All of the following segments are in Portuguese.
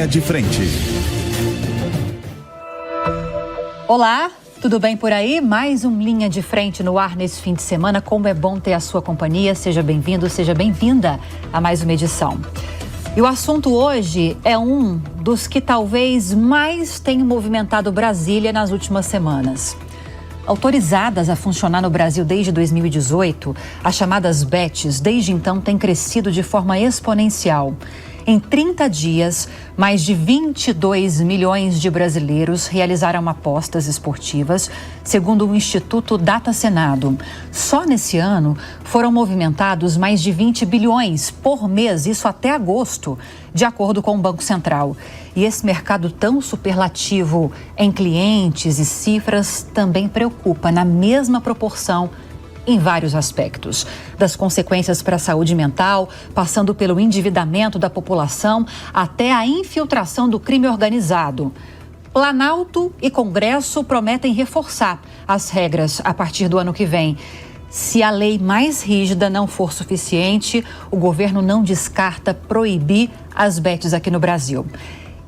Linha de Frente. Olá, tudo bem por aí? Mais um Linha de Frente no ar nesse fim de semana. Como é bom ter a sua companhia. Seja bem-vindo, seja bem-vinda a mais uma edição. E o assunto hoje é um dos que talvez mais tenha movimentado Brasília nas últimas semanas. Autorizadas a funcionar no Brasil desde 2018, as chamadas bets desde então têm crescido de forma exponencial. Em 30 dias, mais de 22 milhões de brasileiros realizaram apostas esportivas, segundo o Instituto Data Senado. Só nesse ano foram movimentados mais de 20 bilhões por mês, isso até agosto, de acordo com o Banco Central. E esse mercado tão superlativo em clientes e cifras também preocupa na mesma proporção em vários aspectos, das consequências para a saúde mental, passando pelo endividamento da população até a infiltração do crime organizado. Planalto e Congresso prometem reforçar as regras a partir do ano que vem. Se a lei mais rígida não for suficiente, o governo não descarta proibir as bets aqui no Brasil.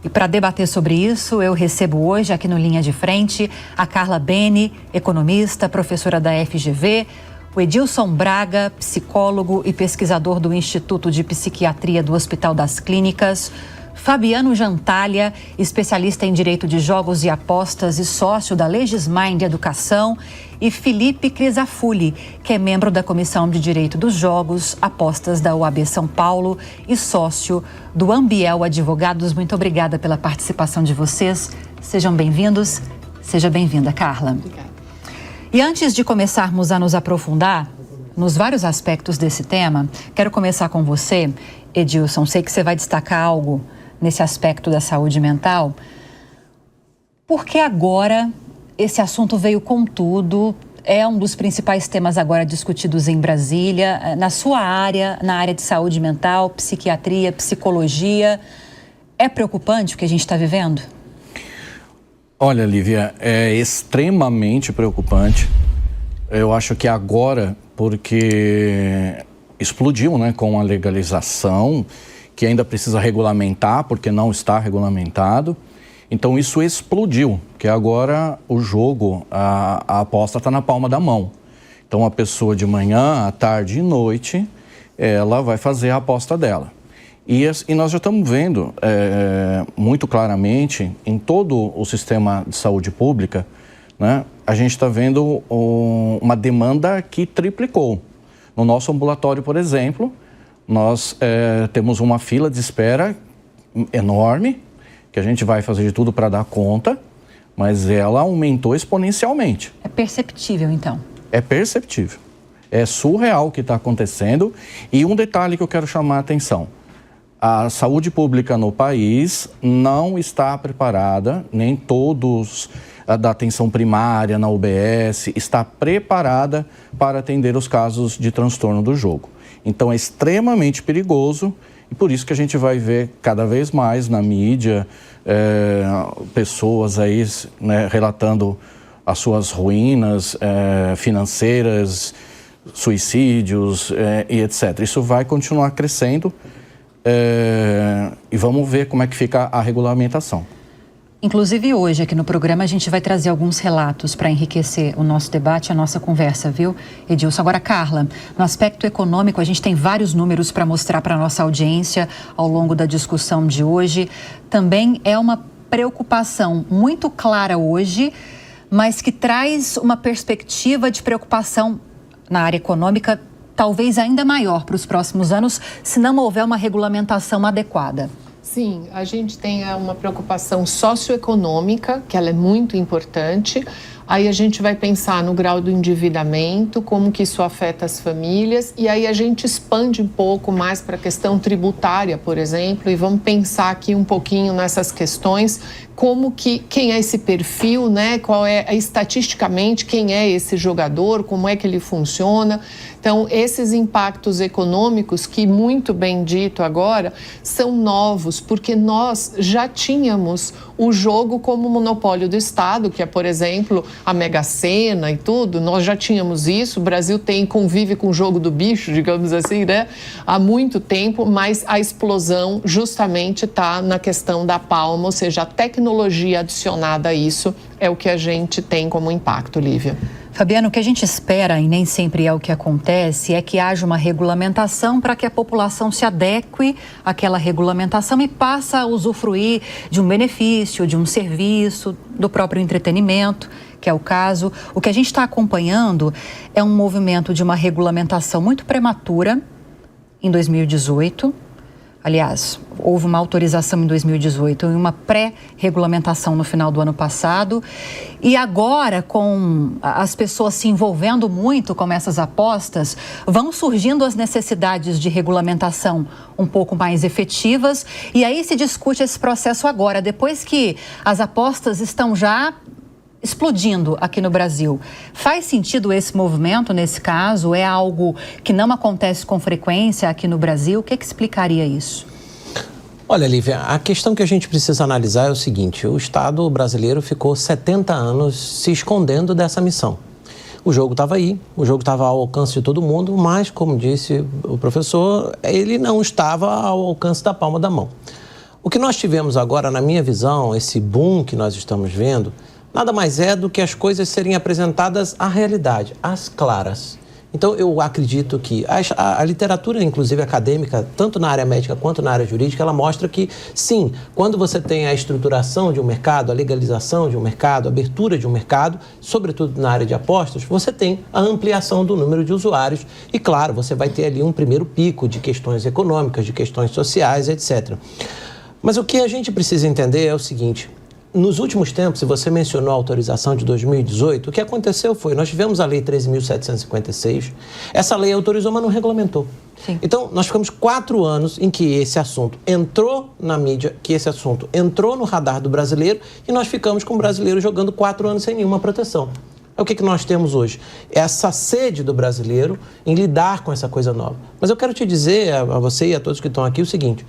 E para debater sobre isso, eu recebo hoje aqui no Linha de Frente a Carla Bene, economista, professora da FGV, o Edilson Braga, psicólogo e pesquisador do Instituto de Psiquiatria do Hospital das Clínicas, Fabiano Jantalha, especialista em Direito de Jogos e Apostas e sócio da Legismind Educação, e Felipe Crisafulli, que é membro da Comissão de Direito dos Jogos, Apostas da OAB São Paulo e sócio do Ambiel Advogados. Muito obrigada pela participação de vocês. Sejam bem-vindos. Seja bem-vinda, Carla. Obrigada. E antes de começarmos a nos aprofundar nos vários aspectos desse tema, quero começar com você, Edilson. Sei que você vai destacar algo nesse aspecto da saúde mental. Por que agora esse assunto veio com tudo? É um dos principais temas agora discutidos em Brasília. Na sua área, na área de saúde mental, psiquiatria, psicologia, é preocupante o que a gente está vivendo? Olha, Lívia, é extremamente preocupante. Eu acho que agora, porque explodiu, né, com a legalização, que ainda precisa regulamentar, porque não está regulamentado. Então isso explodiu, que agora o jogo, a aposta está na palma da mão. Então a pessoa de manhã, à tarde e noite, ela vai fazer a aposta dela. E nós já estamos vendo muito claramente em todo o sistema de saúde pública, né, a gente está vendo uma demanda que triplicou. No nosso ambulatório, por exemplo, nós temos uma fila de espera enorme, que a gente vai fazer de tudo para dar conta, mas ela aumentou exponencialmente. É perceptível, então? É perceptível. É surreal o que está acontecendo. E um detalhe que eu quero chamar a atenção. A saúde pública no país não está preparada, nem todos da atenção primária na UBS está preparada para atender os casos de transtorno do jogo. Então é extremamente perigoso e por isso que a gente vai ver cada vez mais na mídia pessoas aí, né, relatando as suas ruínas financeiras, suicídios e etc. Isso vai continuar crescendo. E vamos ver como é que fica a regulamentação. Inclusive hoje aqui no programa a gente vai trazer alguns relatos para enriquecer o nosso debate, a nossa conversa, viu, Edilson? Agora, Carla, no aspecto econômico a gente tem vários números para mostrar para a nossa audiência ao longo da discussão de hoje. Também é uma preocupação muito clara hoje, mas que traz uma perspectiva de preocupação na área econômica talvez ainda maior para os próximos anos, se não houver uma regulamentação adequada. Sim, a gente tem uma preocupação socioeconômica, que ela é muito importante. Aí a gente vai pensar no grau do endividamento, como que isso afeta as famílias, e aí a gente expande um pouco mais para a questão tributária, por exemplo, e vamos pensar aqui um pouquinho nessas questões, como que, quem é esse perfil, né? Qual é, estatisticamente, quem é esse jogador, como é que ele funciona. Então, esses impactos econômicos, que muito bem dito agora, são novos, porque nós já tínhamos o jogo como monopólio do Estado, que é, por exemplo, a Mega Sena e tudo, nós já tínhamos isso. O Brasil convive com o jogo do bicho, digamos assim, né? Há muito tempo, mas a explosão justamente está na questão da palma, ou seja, a tecnologia adicionada a isso é o que a gente tem como impacto, Lívia. Fabiano, o que a gente espera, e nem sempre é o que acontece, é que haja uma regulamentação para que a população se adeque àquela regulamentação e passe a usufruir de um benefício, de um serviço, do próprio entretenimento, que é o caso. O que a gente está acompanhando é um movimento de uma regulamentação muito prematura em 2018. Aliás, houve uma autorização em 2018 e uma pré-regulamentação no final do ano passado. E agora, com as pessoas se envolvendo muito com essas apostas, vão surgindo as necessidades de regulamentação um pouco mais efetivas. E aí se discute esse processo agora, depois que as apostas estão já explodindo aqui no Brasil. Faz sentido esse movimento nesse caso? É algo que não acontece com frequência aqui no Brasil? O que explicaria isso? Olha, Lívia, a questão que a gente precisa analisar é o seguinte: o Estado brasileiro ficou 70 anos se escondendo dessa missão. O jogo estava aí, o jogo estava ao alcance de todo mundo, mas, como disse o professor, ele não estava ao alcance da palma da mão. O que nós tivemos agora, na minha visão, esse boom que nós estamos vendo, nada mais é do que as coisas serem apresentadas à realidade, às claras. Então, eu acredito que a literatura, inclusive acadêmica, tanto na área médica quanto na área jurídica, ela mostra que, sim, quando você tem a estruturação de um mercado, a legalização de um mercado, a abertura de um mercado, sobretudo na área de apostas, você tem a ampliação do número de usuários e, claro, você vai ter ali um primeiro pico de questões econômicas, de questões sociais, etc. Mas o que a gente precisa entender é o seguinte: nos últimos tempos, se você mencionou a autorização de 2018, o que aconteceu foi, nós tivemos a Lei 13.756, essa lei autorizou, mas não regulamentou. Sim. Então, nós ficamos 4 anos em que esse assunto entrou na mídia, que esse assunto entrou no radar do brasileiro, e nós ficamos com o brasileiro jogando 4 anos sem nenhuma proteção. O que nós temos hoje? Essa sede do brasileiro em lidar com essa coisa nova. Mas eu quero te dizer a você e a todos que estão aqui o seguinte: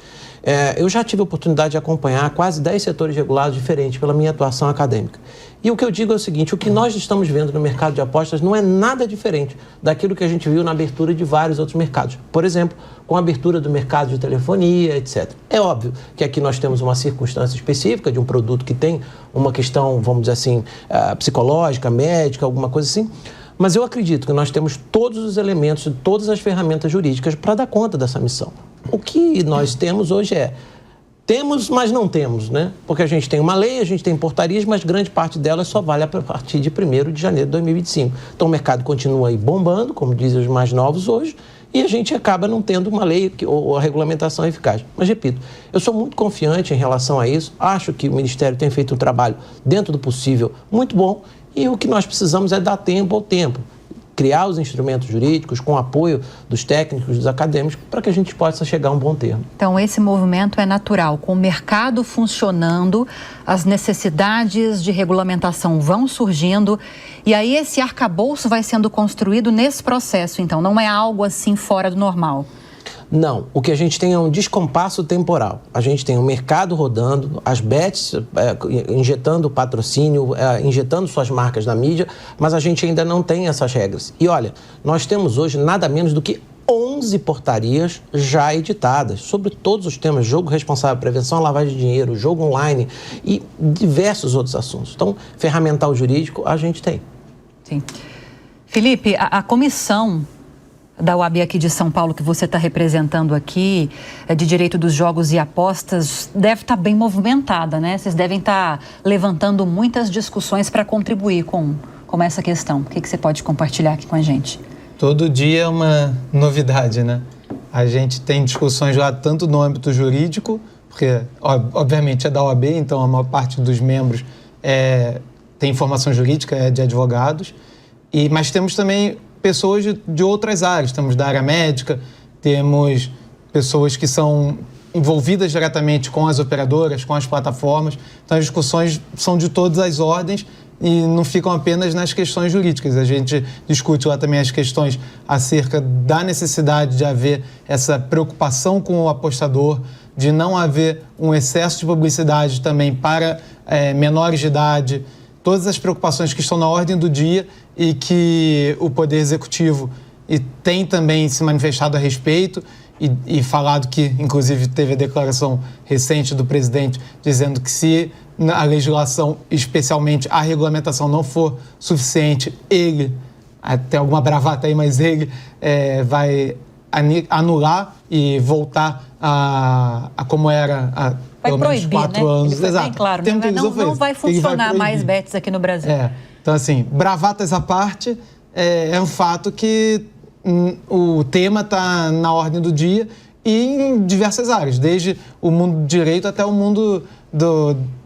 eu já tive a oportunidade de acompanhar quase 10 setores regulados diferentes pela minha atuação acadêmica. E o que eu digo é o seguinte: o que nós estamos vendo no mercado de apostas não é nada diferente daquilo que a gente viu na abertura de vários outros mercados. Por exemplo, com a abertura do mercado de telefonia, etc. É óbvio que aqui nós temos uma circunstância específica de um produto que tem uma questão, vamos dizer assim, psicológica, médica, alguma coisa assim. Mas eu acredito que nós temos todos os elementos, todas as ferramentas jurídicas para dar conta dessa missão. O que nós temos hoje temos, mas não temos, né? Porque a gente tem uma lei, a gente tem portarias, mas grande parte delas só vale a partir de 1º de janeiro de 2025. Então o mercado continua aí bombando, como dizem os mais novos hoje, e a gente acaba não tendo uma lei ou a regulamentação eficaz. Mas, repito, eu sou muito confiante em relação a isso, acho que o Ministério tem feito um trabalho dentro do possível muito bom, e o que nós precisamos é dar tempo ao tempo, criar os instrumentos jurídicos com o apoio dos técnicos, dos acadêmicos, para que a gente possa chegar a um bom termo. Então, esse movimento é natural. Com o mercado funcionando, as necessidades de regulamentação vão surgindo e aí esse arcabouço vai sendo construído nesse processo. Então, não é algo assim fora do normal. Não, o que a gente tem é um descompasso temporal. A gente tem o mercado rodando, as bets injetando patrocínio, injetando suas marcas na mídia, mas a gente ainda não tem essas regras. E olha, nós temos hoje nada menos do que 11 portarias já editadas sobre todos os temas: jogo responsável, prevenção à lavagem de dinheiro, jogo online e diversos outros assuntos. Então, ferramental jurídico a gente tem. Sim. Felipe, a comissão da OAB aqui de São Paulo, que você está representando aqui, de Direito dos Jogos e Apostas, deve estar bem movimentada, né? Vocês devem estar levantando muitas discussões para contribuir com essa questão. O que você pode compartilhar aqui com a gente? Todo dia é uma novidade, né? A gente tem discussões lá tanto no âmbito jurídico, porque, obviamente, é da OAB, então a maior parte dos membros tem formação jurídica, é de advogados, mas temos também pessoas de outras áreas. Temos da área médica, temos pessoas que são envolvidas diretamente com as operadoras, com as plataformas. Então, as discussões são de todas as ordens e não ficam apenas nas questões jurídicas. A gente discute lá também as questões acerca da necessidade de haver essa preocupação com o apostador, de não haver um excesso de publicidade também para menores de idade, todas as preocupações que estão na ordem do dia e que o Poder Executivo tem também se manifestado a respeito e falado que, inclusive, teve a declaração recente do presidente dizendo que se a legislação, especialmente a regulamentação, não for suficiente, ele, tem alguma bravata aí, mas ele vai anular e voltar a como era há pelo menos 4 anos. Ele foi bem claro, não vai funcionar mais bets aqui no Brasil. Então, assim, bravatas à parte, é um fato que o tema está na ordem do dia e em diversas áreas, desde o mundo do direito até o mundo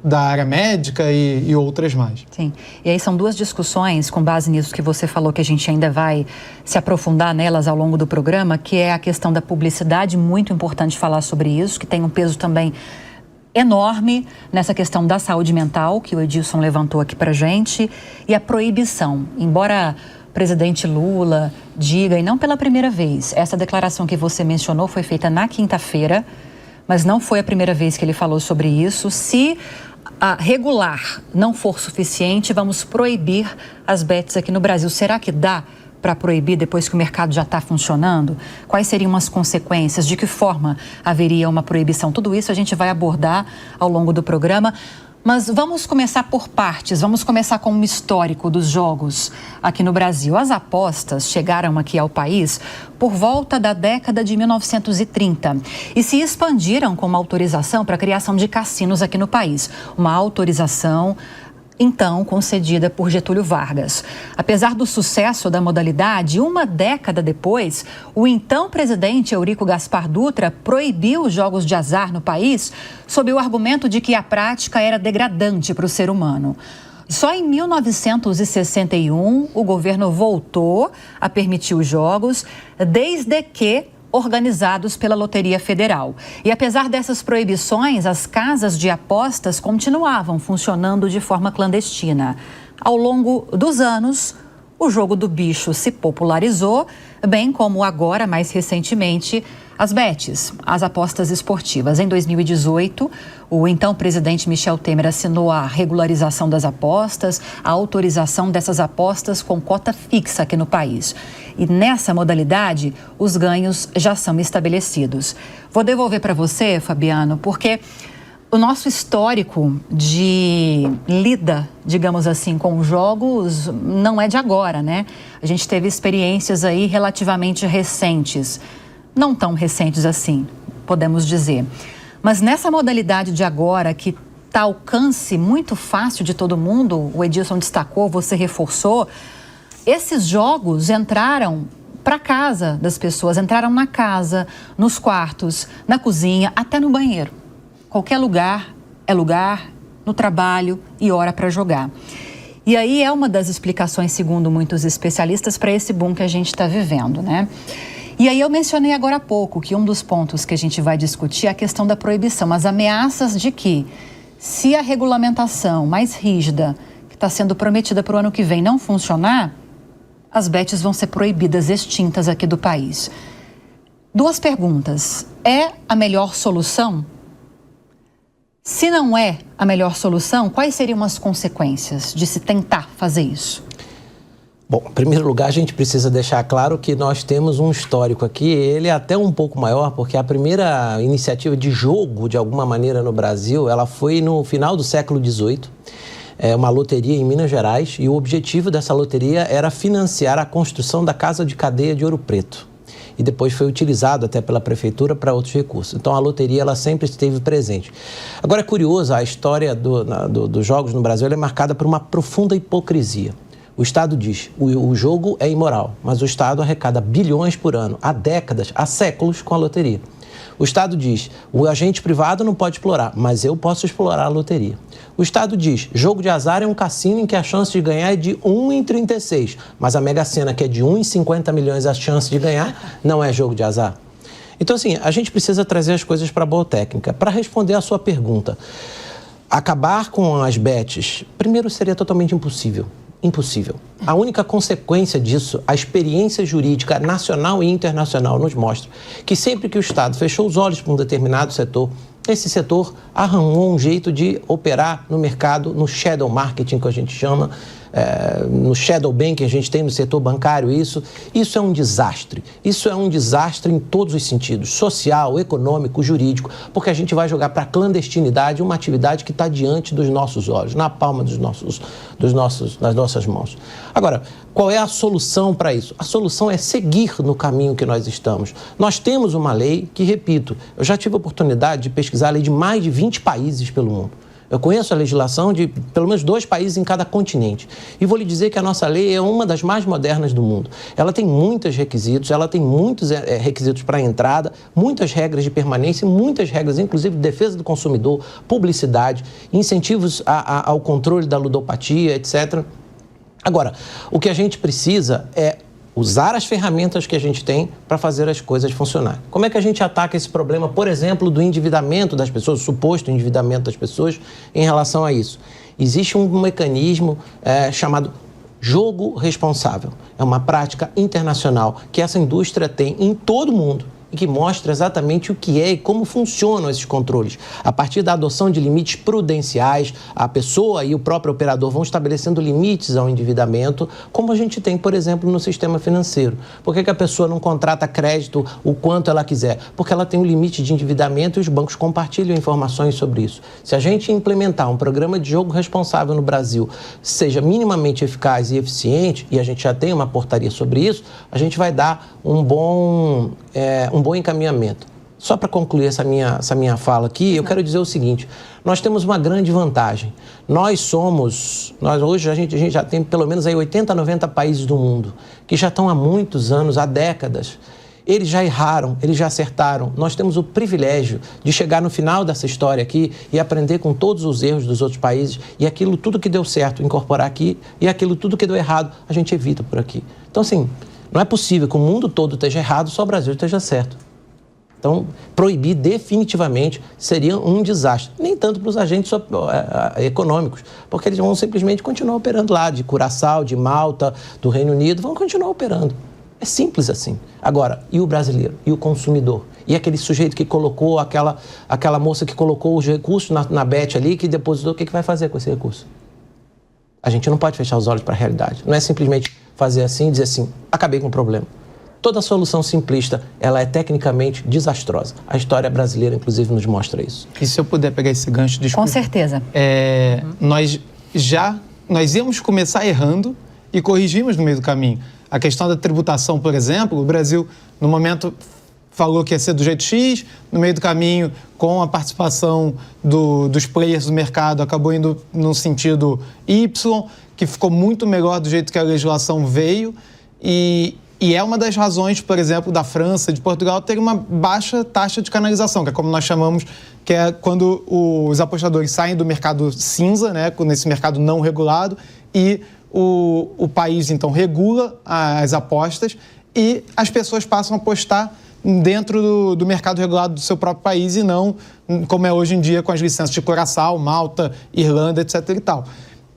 da área médica e outras mais. Sim, e aí são duas discussões com base nisso que você falou, que a gente ainda vai se aprofundar nelas ao longo do programa, que é a questão da publicidade, muito importante falar sobre isso, que tem um peso também enorme nessa questão da saúde mental, que o Edilson levantou aqui pra gente, e a proibição. Embora o presidente Lula diga, e não pela primeira vez, essa declaração que você mencionou foi feita na quinta-feira, mas não foi a primeira vez que ele falou sobre isso. Se regular não for suficiente, vamos proibir as bets aqui no Brasil. Será que dá para proibir depois que o mercado já está funcionando? Quais seriam as consequências? De que forma haveria uma proibição? Tudo isso a gente vai abordar ao longo do programa. Mas vamos começar por partes, vamos começar com um histórico dos jogos aqui no Brasil. As apostas chegaram aqui ao país por volta da década de 1930 e se expandiram com uma autorização para a criação de cassinos aqui no país. Uma autorização então concedida por Getúlio Vargas. Apesar do sucesso da modalidade, uma década depois, o então presidente Eurico Gaspar Dutra proibiu os jogos de azar no país sob o argumento de que a prática era degradante para o ser humano. Só em 1961, o governo voltou a permitir os jogos, desde que organizados pela Loteria Federal. E apesar dessas proibições, as casas de apostas continuavam funcionando de forma clandestina. Ao longo dos anos, o jogo do bicho se popularizou, bem como agora, mais recentemente, as bets, as apostas esportivas. Em 2018, o então presidente Michel Temer assinou a regularização das apostas, a autorização dessas apostas com cota fixa aqui no país. E nessa modalidade, os ganhos já são estabelecidos. Vou devolver para você, Fabiano, porque o nosso histórico de lida, digamos assim, com jogos não é de agora, né? A gente teve experiências aí relativamente recentes, não tão recentes assim, podemos dizer. Mas nessa modalidade de agora, que está ao alcance muito fácil de todo mundo, o Edilson destacou, você reforçou, esses jogos entraram para casa das pessoas, entraram na casa, nos quartos, na cozinha, até no banheiro. Qualquer lugar é lugar, no trabalho e hora para jogar. E aí é uma das explicações, segundo muitos especialistas, para esse boom que a gente está vivendo, né? E aí eu mencionei agora há pouco que um dos pontos que a gente vai discutir é a questão da proibição, as ameaças de que, se a regulamentação mais rígida que está sendo prometida para o ano que vem não funcionar, as bets vão ser proibidas, extintas aqui do país. Duas perguntas. É a melhor solução? Se não é a melhor solução, quais seriam as consequências de se tentar fazer isso? Bom, em primeiro lugar, a gente precisa deixar claro que nós temos um histórico aqui, ele é até um pouco maior, porque a primeira iniciativa de jogo, de alguma maneira, no Brasil, ela foi no final do século XVIII, uma loteria em Minas Gerais, e o objetivo dessa loteria era financiar a construção da Casa de Cadeia de Ouro Preto. E depois foi utilizado até pela prefeitura para outros recursos. Então, a loteria ela sempre esteve presente. Agora, é curioso, a história dos jogos no Brasil ela é marcada por uma profunda hipocrisia. O Estado diz, o jogo é imoral, mas o Estado arrecada bilhões por ano, há décadas, há séculos com a loteria. O Estado diz, o agente privado não pode explorar, mas eu posso explorar a loteria. O Estado diz, jogo de azar é um cassino em que a chance de ganhar é de 1 em 36, mas a Mega Sena, que é de 1 em 50 milhões a chance de ganhar, não é jogo de azar. Então, assim, a gente precisa trazer as coisas para a boa técnica. Para responder à sua pergunta, acabar com as bets, primeiro seria totalmente impossível. Impossível. A única consequência disso, a experiência jurídica nacional e internacional nos mostra que sempre que o Estado fechou os olhos para um determinado setor, esse setor arrumou um jeito de operar no mercado, no shadow marketing que a gente chama, no shadow banking, a gente tem no setor bancário isso é um desastre. Isso é um desastre em todos os sentidos, social, econômico, jurídico, porque a gente vai jogar para a clandestinidade uma atividade que está diante dos nossos olhos, na palma das nossas mãos. Agora, qual é a solução para isso? A solução é seguir no caminho que nós estamos. Nós temos uma lei que, repito, eu já tive a oportunidade de pesquisar a lei de mais de 20 países pelo mundo. Eu conheço a legislação de pelo menos 2 países em cada continente. E vou lhe dizer que a nossa lei é uma das mais modernas do mundo. Ela tem muitos requisitos, ela tem muitos requisitos para entrada, muitas regras de permanência, muitas regras, inclusive de defesa do consumidor, publicidade, incentivos ao controle da ludopatia, etc. Agora, o que a gente precisa é usar as ferramentas que a gente tem para fazer as coisas funcionarem. Como é que a gente ataca esse problema, por exemplo, do endividamento das pessoas, o suposto endividamento das pessoas em relação a isso? Existe um mecanismo chamado jogo responsável. É uma prática internacional que essa indústria tem em todo o mundo e que mostra exatamente o que é e como funcionam esses controles. A partir da adoção de limites prudenciais, a pessoa e o próprio operador vão estabelecendo limites ao endividamento, como a gente tem, por exemplo, no sistema financeiro. Por que a pessoa não contrata crédito o quanto ela quiser? Porque ela tem um limite de endividamento e os bancos compartilham informações sobre isso. Se a gente implementar um programa de jogo responsável no Brasil, seja minimamente eficaz e eficiente, e a gente já tem uma portaria sobre isso, a gente vai dar um bom encaminhamento. Só para concluir essa minha fala aqui, eu quero dizer o seguinte: nós temos uma grande vantagem. Hoje a gente já tem pelo menos aí 80, 90 países do mundo que já estão há muitos anos, há décadas. Eles já erraram, eles já acertaram. Nós temos o privilégio de chegar no final dessa história aqui e aprender com todos os erros dos outros países e aquilo tudo que deu certo incorporar aqui e aquilo tudo que deu errado a gente evita por aqui. Então, assim, não é possível que o mundo todo esteja errado, só o Brasil esteja certo. Então, proibir definitivamente seria um desastre. Nem tanto para os agentes econômicos, porque eles vão simplesmente continuar operando lá, de Curaçao, de Malta, do Reino Unido, vão continuar operando. É simples assim. Agora, e o brasileiro? E o consumidor? E aquele sujeito que colocou, aquela moça que colocou os recursos na Bet ali, que depositou, o que vai fazer com esse recurso? A gente não pode fechar os olhos para a realidade. Não é simplesmente fazer assim e dizer assim, acabei com o problema. Toda solução simplista, ela é tecnicamente desastrosa. A história brasileira, inclusive, nos mostra isso. E se eu puder pegar esse gancho, desculpa. Com certeza. Nós íamos começar errando e corrigimos no meio do caminho. A questão da tributação, por exemplo, o Brasil, no momento, falou que ia ser do jeito X, no meio do caminho, com a participação dos players do mercado, acabou indo no sentido Y, que ficou muito melhor do jeito que a legislação veio. E é uma das razões, por exemplo, da França, de Portugal, ter uma baixa taxa de canalização, que é como nós chamamos, que é quando os apostadores saem do mercado cinza, né, nesse mercado não regulado, e o país, então, regula as apostas e as pessoas passam a apostar dentro do mercado regulado do seu próprio país e não como é hoje em dia com as licenças de Curaçao, Malta, Irlanda, etc. e tal.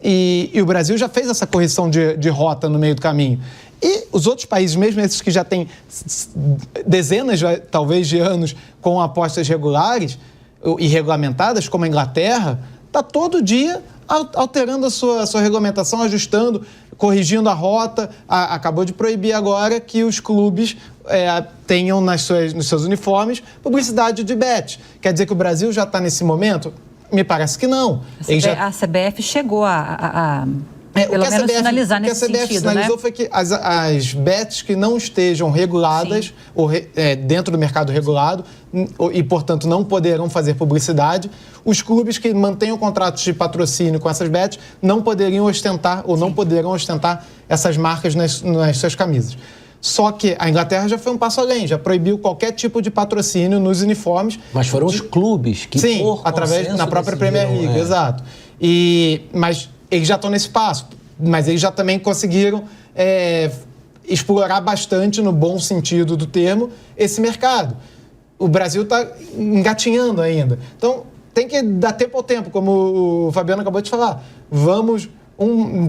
E o Brasil já fez essa correção de rota no meio do caminho. E os outros países, mesmo esses que já têm dezenas, talvez, de anos com apostas regulares e regulamentadas, como a Inglaterra, está todo dia alterando a sua regulamentação, ajustando, corrigindo a rota. Acabou de proibir agora que os clubes tenham nos seus uniformes publicidade de bet. Quer dizer que o Brasil já está nesse momento? Me parece que não. A CBF chegou pelo menos sinalizar nesse sentido, né? O que a CBF sinalizou foi que as bets que não estejam reguladas dentro do mercado regulado e, portanto, não poderão fazer publicidade, os clubes que mantenham contratos de patrocínio com essas bets não poderiam ostentar ou não poderão ostentar essas marcas nas suas camisas. Só que a Inglaterra já foi um passo além, já proibiu qualquer tipo de patrocínio nos uniformes. Mas foram os clubes que... Sim, na própria Premier League, exato. Mas eles já estão nesse passo, mas eles já também conseguiram explorar bastante, no bom sentido do termo, esse mercado. O Brasil está engatinhando ainda. Então, tem que dar tempo ao tempo, como o Fabiano acabou de falar. Vamos,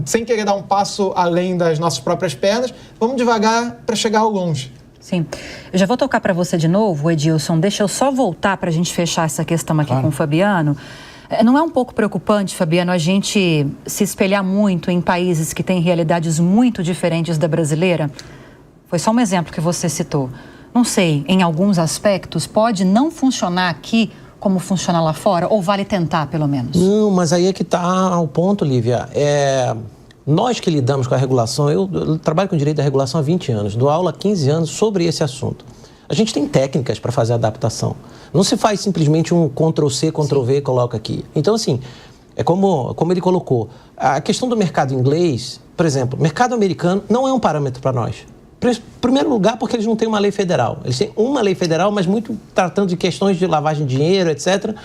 sem querer dar um passo além das nossas próprias pernas, vamos devagar para chegar ao longe. Sim. Eu já vou tocar para você de novo, Edilson. Deixa eu só voltar para a gente fechar essa questão aqui com o Fabiano. Não é um pouco preocupante, Fabiano, a gente se espelhar muito em países que têm realidades muito diferentes da brasileira? Foi só um exemplo que você citou. Não sei, em alguns aspectos, pode não funcionar aqui como funciona lá fora? Ou vale tentar, pelo menos? Não, mas aí é que está o ponto, Lívia. Nós que lidamos com a regulação, eu trabalho com direito da regulação há 20 anos, dou aula há 15 anos sobre esse assunto. A gente tem técnicas para fazer a adaptação. Não se faz simplesmente um Ctrl-C, Ctrl-V e coloca aqui. Então, assim, é como ele colocou. A questão do mercado inglês, por exemplo, mercado americano não é um parâmetro para nós. Em primeiro lugar, porque eles não têm uma lei federal. Eles têm uma lei federal, mas muito tratando de questões de lavagem de dinheiro, etc.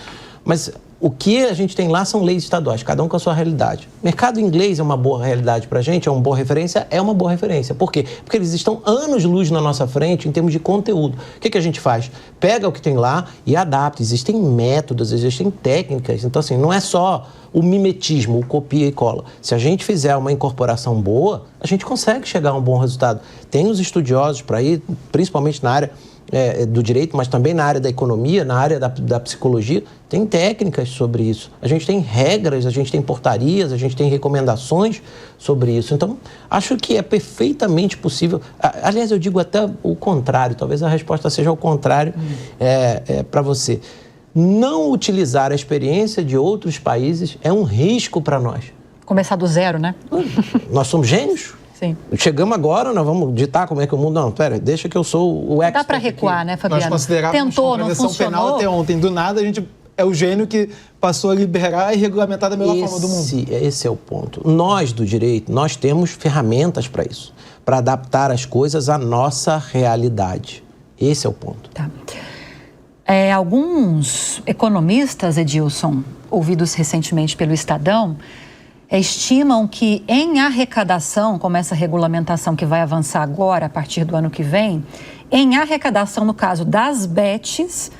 Mas o que a gente tem lá são leis estaduais, cada um com a sua realidade. Mercado inglês é uma boa realidade para a gente, é uma boa referência? É uma boa referência. Por quê? Porque eles estão anos-luz na nossa frente em termos de conteúdo. O que a gente faz? Pega o que tem lá e adapta. Existem métodos, existem técnicas. Então, assim, não é só o mimetismo, o copia e cola. Se a gente fizer uma incorporação boa, a gente consegue chegar a um bom resultado. Tem os estudiosos para ir, principalmente na área do direito, mas também na área da economia, na área da psicologia, tem técnicas sobre isso. A gente tem regras, a gente tem portarias, a gente tem recomendações sobre isso. Então, acho que é perfeitamente possível. Aliás, eu digo até o contrário, talvez a resposta seja o contrário para você. Não utilizar a experiência de outros países é um risco para nós. Começar do zero, né? Nós somos gênios. Sim. Chegamos agora, nós vamos ditar como é que o mundo... Não, pera, deixa que eu sou o expert. Dá para recuar, né, Fabiano? Nós considerávamos contravenção penal até ontem. Do nada, a gente é o gênio que passou a liberar e regulamentar da melhor forma do mundo. Esse é o ponto. Nós, do direito, nós temos ferramentas para isso, para adaptar as coisas à nossa realidade. Esse é o ponto. Tá. Alguns economistas, Edilson, ouvidos recentemente pelo Estadão, estimam que em arrecadação, como essa regulamentação que vai avançar agora, a partir do ano que vem, em arrecadação, no caso das bets,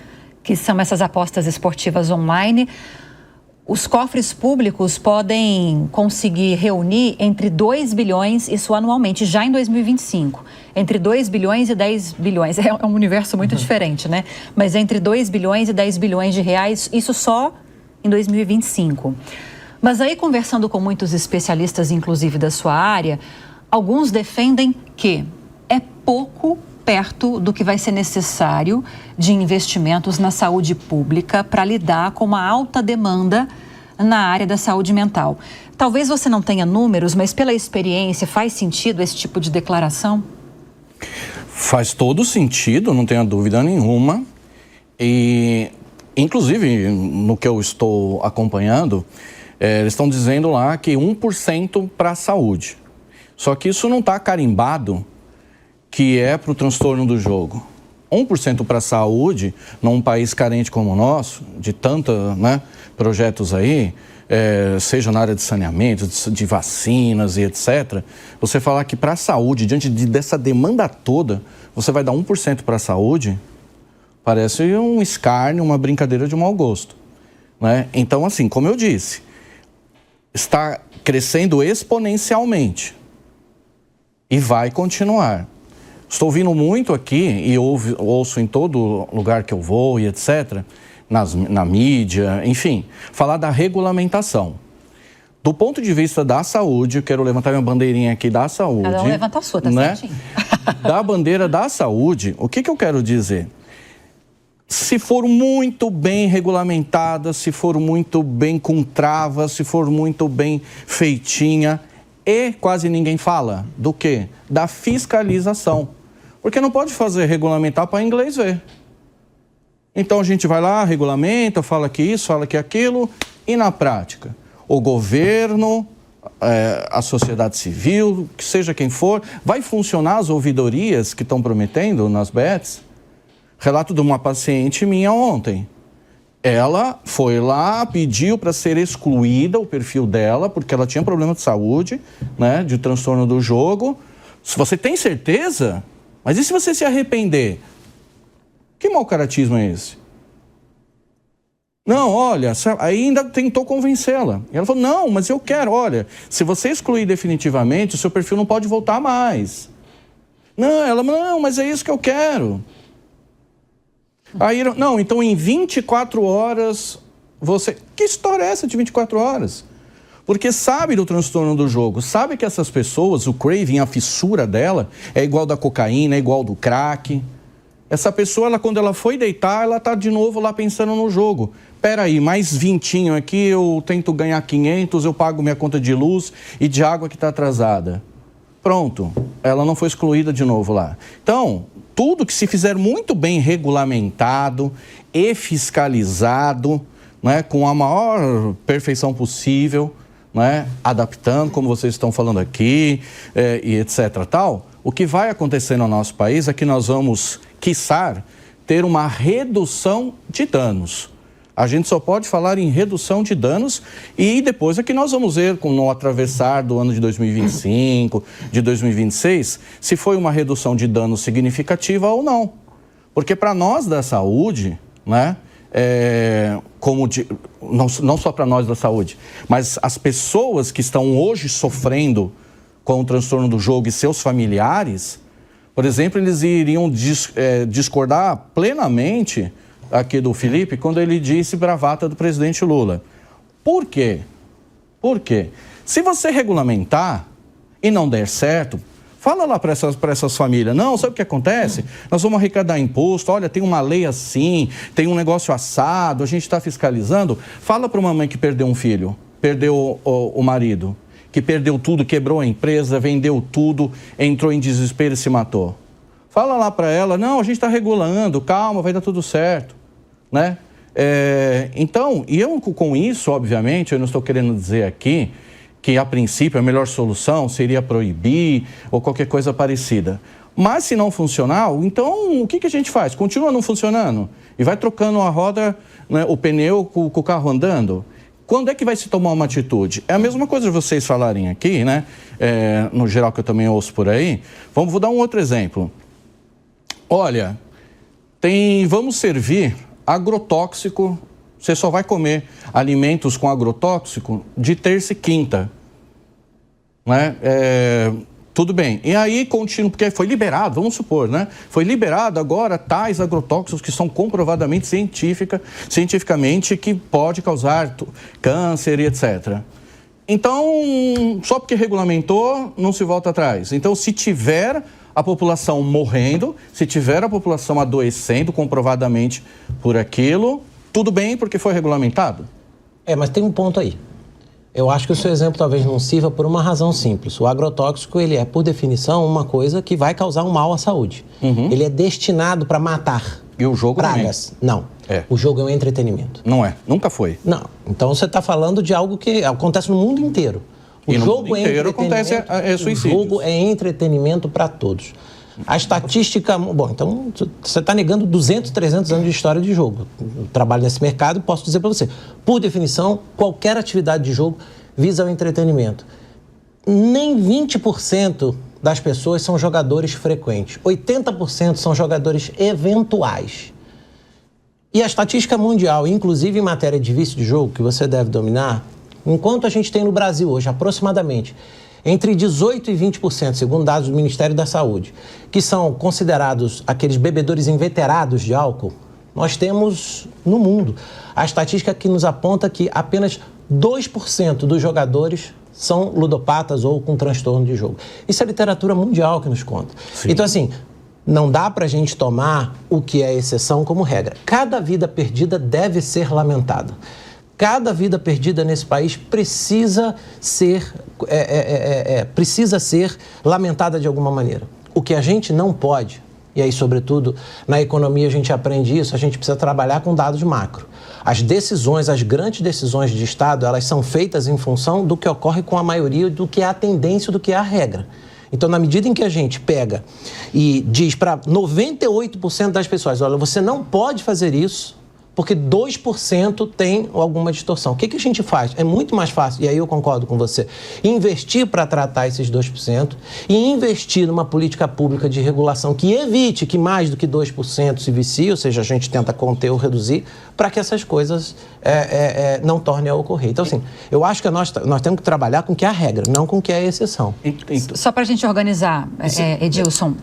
que são essas apostas esportivas online, os cofres públicos podem conseguir reunir entre 2 bilhões, isso anualmente, já em 2025, entre 2 bilhões e 10 bilhões. É um universo muito diferente, né? Mas entre 2 bilhões e 10 bilhões de reais, isso só em 2025. Mas aí, conversando com muitos especialistas, inclusive da sua área, alguns defendem que é pouco perto do que vai ser necessário de investimentos na saúde pública para lidar com uma alta demanda na área da saúde mental. Talvez você não tenha números, mas pela experiência, faz sentido esse tipo de declaração? Faz todo sentido, não tenha dúvida nenhuma. E, inclusive, no que eu estou acompanhando, eles estão dizendo lá que 1% para a saúde. Só que isso não está carimbado que é para o transtorno do jogo. 1% para a saúde, num país carente como o nosso, de tantos projetos aí, seja na área de saneamento, de vacinas e etc., você falar que para a saúde, diante dessa demanda toda, você vai dar 1% para a saúde, parece um escárnio, uma brincadeira de mau gosto. Né? Então, assim, como eu disse, está crescendo exponencialmente e vai continuar. Estou ouvindo muito aqui e ouço em todo lugar que eu vou e etc., na mídia, enfim, falar da regulamentação. Do ponto de vista da saúde, eu quero levantar minha bandeirinha aqui da saúde. Cada um levanta a sua, tá certinho. Da bandeira da saúde, o que eu quero dizer? Se for muito bem regulamentada, se for muito bem com travas, se for muito bem feitinha, e quase ninguém fala do quê? Da fiscalização. Porque não pode fazer regulamentar para inglês ver. Então a gente vai lá, regulamenta, fala que isso, fala que aquilo, e na prática, o governo, a sociedade civil, que seja quem for, vai funcionar as ouvidorias que estão prometendo nas bets? Relato de uma paciente minha ontem. Ela foi lá, pediu para ser excluída o perfil dela, porque ela tinha problema de saúde, né, de transtorno do jogo. Se você tem certeza, mas e se você se arrepender? Que mau caratismo é esse? Não, olha, ainda tentou convencê-la. E ela falou, não, mas eu quero, olha, se você excluir definitivamente, o seu perfil não pode voltar mais. Não, mas é isso que eu quero. Aí, não, então em 24 horas você... Que história é essa de 24 horas? Porque sabe do transtorno do jogo, sabe que essas pessoas, o craving, a fissura dela, é igual da cocaína, é igual do crack. Essa pessoa, quando ela foi deitar, ela tá de novo lá pensando no jogo. Peraí, mais 20 aqui, eu tento ganhar 500, eu pago minha conta de luz e de água que está atrasada. Pronto, ela não foi excluída de novo lá. Então, tudo que se fizer muito bem regulamentado e fiscalizado, né, com a maior perfeição possível, né, adaptando, como vocês estão falando aqui, e etc. tal, o que vai acontecer no nosso país é que nós vamos, quiçá, ter uma redução de danos. A gente só pode falar em redução de danos e depois é que nós vamos ver, no atravessar do ano de 2025, de 2026, se foi uma redução de danos significativa ou não. Porque para nós da saúde, né, não só para nós da saúde, mas as pessoas que estão hoje sofrendo com o transtorno do jogo e seus familiares, por exemplo, eles iriam discordar plenamente aqui do Felipe, quando ele disse bravata do presidente Lula. Por quê? Por quê? Se você regulamentar e não der certo, fala lá para essas famílias. Não, sabe o que acontece? Nós vamos arrecadar imposto, olha, tem uma lei assim, tem um negócio assado, a gente está fiscalizando. Fala para uma mãe que perdeu um filho, perdeu o marido, que perdeu tudo, quebrou a empresa, vendeu tudo, entrou em desespero e se matou. Fala lá para ela, não, a gente está regulando, calma, vai dar tudo certo. Né? Então, e eu com isso, obviamente, eu não estou querendo dizer aqui que a princípio a melhor solução seria proibir ou qualquer coisa parecida. Mas se não funcionar, então o que a gente faz? Continua não funcionando? E vai trocando a roda, né, o pneu com o carro andando? Quando é que vai se tomar uma atitude? É a mesma coisa de vocês falarem aqui, né? No geral que eu também ouço por aí. Vou dar um outro exemplo. Olha, vamos servir agrotóxico, você só vai comer alimentos com agrotóxico de terça e quinta, né? Tudo bem. E aí continua, porque foi liberado, vamos supor, né? Foi liberado agora tais agrotóxicos que são comprovadamente cientificamente que pode causar câncer e etc. Então, só porque regulamentou, não se volta atrás. Então, se tiver a população morrendo, se tiver a população adoecendo comprovadamente por aquilo, tudo bem porque foi regulamentado? Mas tem um ponto aí. Eu acho que o seu exemplo talvez não sirva por uma razão simples. O agrotóxico, ele é, por definição, uma coisa que vai causar um mal à saúde. Uhum. Ele é destinado para matar e o jogo pragas. Não. O jogo é um entretenimento. Não é. Nunca foi. Não. Então você está falando de algo que acontece no mundo inteiro. O jogo inteiro acontece suicídios. O jogo é entretenimento para todos. A estatística... Bom, então você está negando 200, 300 anos de história de jogo. Eu trabalho nesse mercado e posso dizer para você, por definição, qualquer atividade de jogo visa o entretenimento. Nem 20% das pessoas são jogadores frequentes. 80% são jogadores eventuais. E a estatística mundial, inclusive em matéria de vício de jogo, que você deve dominar... Enquanto a gente tem no Brasil hoje, aproximadamente, entre 18% e 20%, segundo dados do Ministério da Saúde, que são considerados aqueles bebedores inveterados de álcool, nós temos no mundo a estatística que nos aponta que apenas 2% dos jogadores são ludopatas ou com transtorno de jogo. Isso é literatura mundial que nos conta. Sim. Então, assim, não dá para a gente tomar o que é exceção como regra. Cada vida perdida deve ser lamentada. Cada vida perdida nesse país precisa ser lamentada de alguma maneira. O que a gente não pode, e aí, sobretudo, na economia a gente aprende isso, a gente precisa trabalhar com dados macro. As decisões, as grandes decisões de Estado, elas são feitas em função do que ocorre com a maioria, do que é a tendência, do que é a regra. Então, na medida em que a gente pega e diz para 98% das pessoas, olha, você não pode fazer isso, porque 2% tem alguma distorção. O que a gente faz? É muito mais fácil, e aí eu concordo com você, investir para tratar esses 2% e investir numa política pública de regulação que evite que mais do que 2% se vicie, ou seja, a gente tenta conter ou reduzir, para que essas coisas não tornem a ocorrer. Então, assim, eu acho que nós temos que trabalhar com o que é a regra, não com o que é a exceção. Só para a gente organizar, Edilson,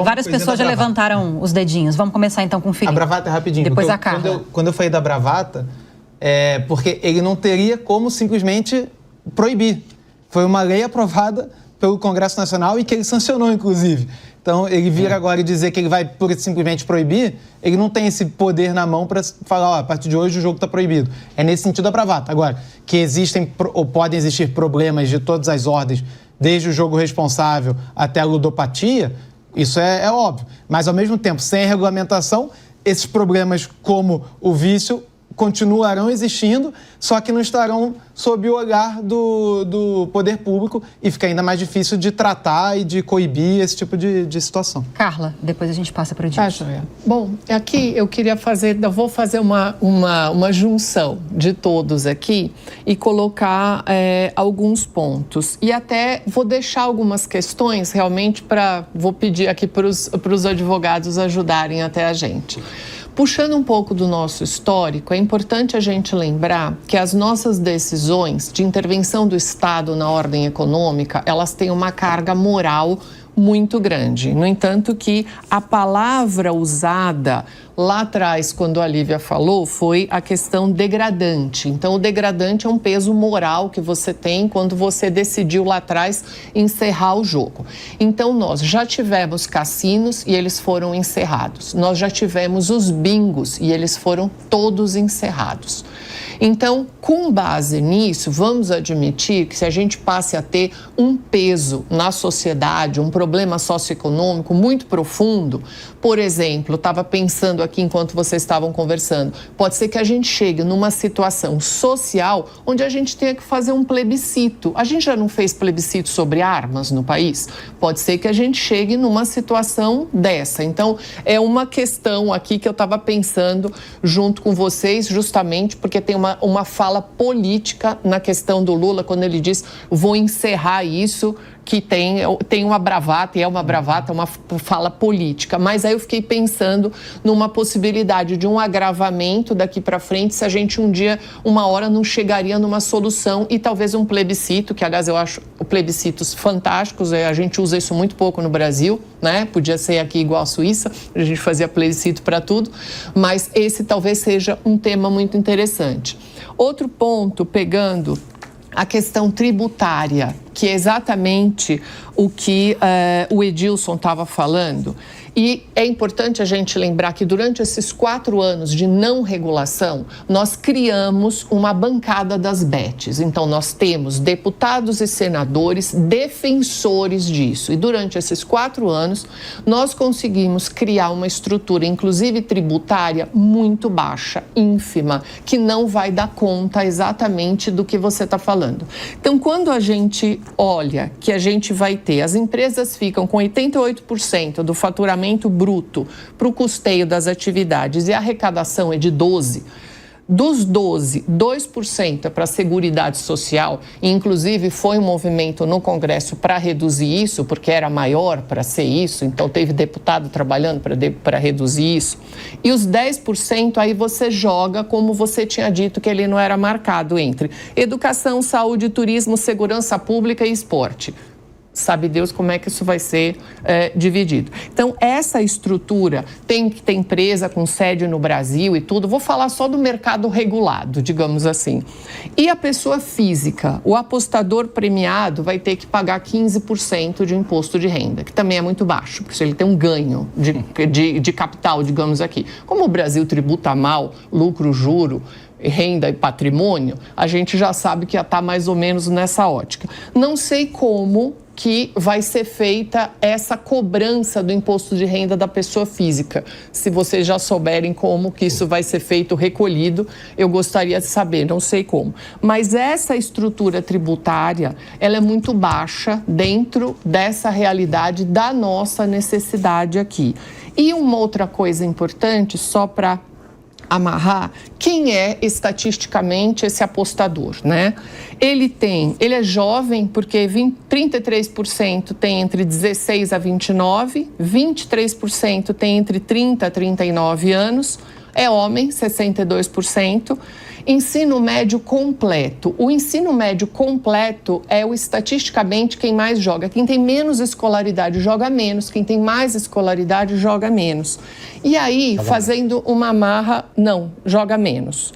várias pessoas já levantaram os dedinhos. Vamos começar então com o Felipe. A bravata é rapidinho. Depois a Carla. Quando eu falei da bravata, porque ele não teria como simplesmente proibir. Foi uma lei aprovada pelo Congresso Nacional e que ele sancionou, inclusive. Então, ele vir agora e dizer que ele vai simplesmente proibir, ele não tem esse poder na mão para falar, a partir de hoje o jogo está proibido. É nesse sentido a bravata. Agora, que existem ou podem existir problemas de todas as ordens, desde o jogo responsável até a ludopatia, isso é óbvio. Mas, ao mesmo tempo, sem a regulamentação, esses problemas como o vício continuarão existindo, só que não estarão sob o olhar do poder público e fica ainda mais difícil de tratar e de coibir esse tipo de situação. Carla, depois a gente passa para o Edilson. Joia. Bom, aqui eu vou fazer uma junção de todos aqui e colocar alguns pontos. E até vou deixar algumas questões realmente vou pedir aqui para os advogados ajudarem até a gente. Puxando um pouco do nosso histórico, é importante a gente lembrar que as nossas decisões de intervenção do Estado na ordem econômica, elas têm uma carga moral muito grande. No entanto, que a palavra usada lá atrás, quando a Lívia falou, foi a questão degradante. Então, o degradante é um peso moral que você tem quando você decidiu lá atrás encerrar o jogo. Então, nós já tivemos cassinos e eles foram encerrados. Nós já tivemos os bingos e eles foram todos encerrados. Então, com base nisso, vamos admitir que se a gente passe a ter um peso na sociedade, um problema socioeconômico muito profundo, por exemplo, estava pensando aqui enquanto vocês estavam conversando, pode ser que a gente chegue numa situação social onde a gente tenha que fazer um plebiscito. A gente já não fez plebiscito sobre armas no país? Pode ser que a gente chegue numa situação dessa. Então, é uma questão aqui que eu estava pensando junto com vocês, justamente porque tem uma fala política na questão do Lula, quando ele diz, vou encerrar isso, que tem uma bravata, e é uma bravata, uma fala política. Mas aí eu fiquei pensando numa possibilidade de um agravamento daqui para frente, se a gente uma hora não chegaria numa solução e talvez um plebiscito, que aliás eu acho plebiscitos fantásticos, a gente usa isso muito pouco no Brasil, né? Podia ser aqui igual a Suíça, a gente fazia plebiscito para tudo, mas esse talvez seja um tema muito interessante. Outro ponto, pegando a questão tributária, que é exatamente o que o Edilson estava falando. E é importante a gente lembrar que durante esses 4 anos de não regulação, nós criamos uma bancada das bets. Então, nós temos deputados e senadores defensores disso. E durante esses 4 anos, nós conseguimos criar uma estrutura, inclusive tributária, muito baixa, ínfima, que não vai dar conta exatamente do que você está falando. Então, quando a gente olha que a gente vai ter, as empresas ficam com 88% do faturamento bruto para o custeio das atividades e a arrecadação é de 12%, dos 12%, 2% é para a Seguridade Social, e inclusive foi um movimento no Congresso para reduzir isso, porque era maior para ser isso, então teve deputado trabalhando para reduzir isso. E os 10% aí você joga, como você tinha dito, que ele não era marcado entre educação, saúde, turismo, segurança pública e esporte. Sabe Deus como é que isso vai ser dividido. Então, essa estrutura tem que ter empresa com sede no Brasil e tudo. Vou falar só do mercado regulado, digamos assim. E a pessoa física, o apostador premiado vai ter que pagar 15% de imposto de renda, que também é muito baixo, porque ele tem um ganho de capital, digamos aqui. Como o Brasil tributa mal, lucro, juro, renda e patrimônio, a gente já sabe que já está mais ou menos nessa ótica. Não sei como que vai ser feita essa cobrança do imposto de renda da pessoa física. Se vocês já souberem como que isso vai ser feito, recolhido, eu gostaria de saber, não sei como. Mas essa estrutura tributária, ela é muito baixa dentro dessa realidade da nossa necessidade aqui. E uma outra coisa importante, só para amarrar quem é estatisticamente esse apostador, né? Ele é jovem, porque 33% tem entre 16 a 29, 23% tem entre 30 a 39 anos, é homem, 62%. Ensino médio completo. O ensino médio completo é estatisticamente quem mais joga. Quem tem menos escolaridade joga menos, quem tem mais escolaridade joga menos. E aí, fazendo uma amarra, não, joga menos.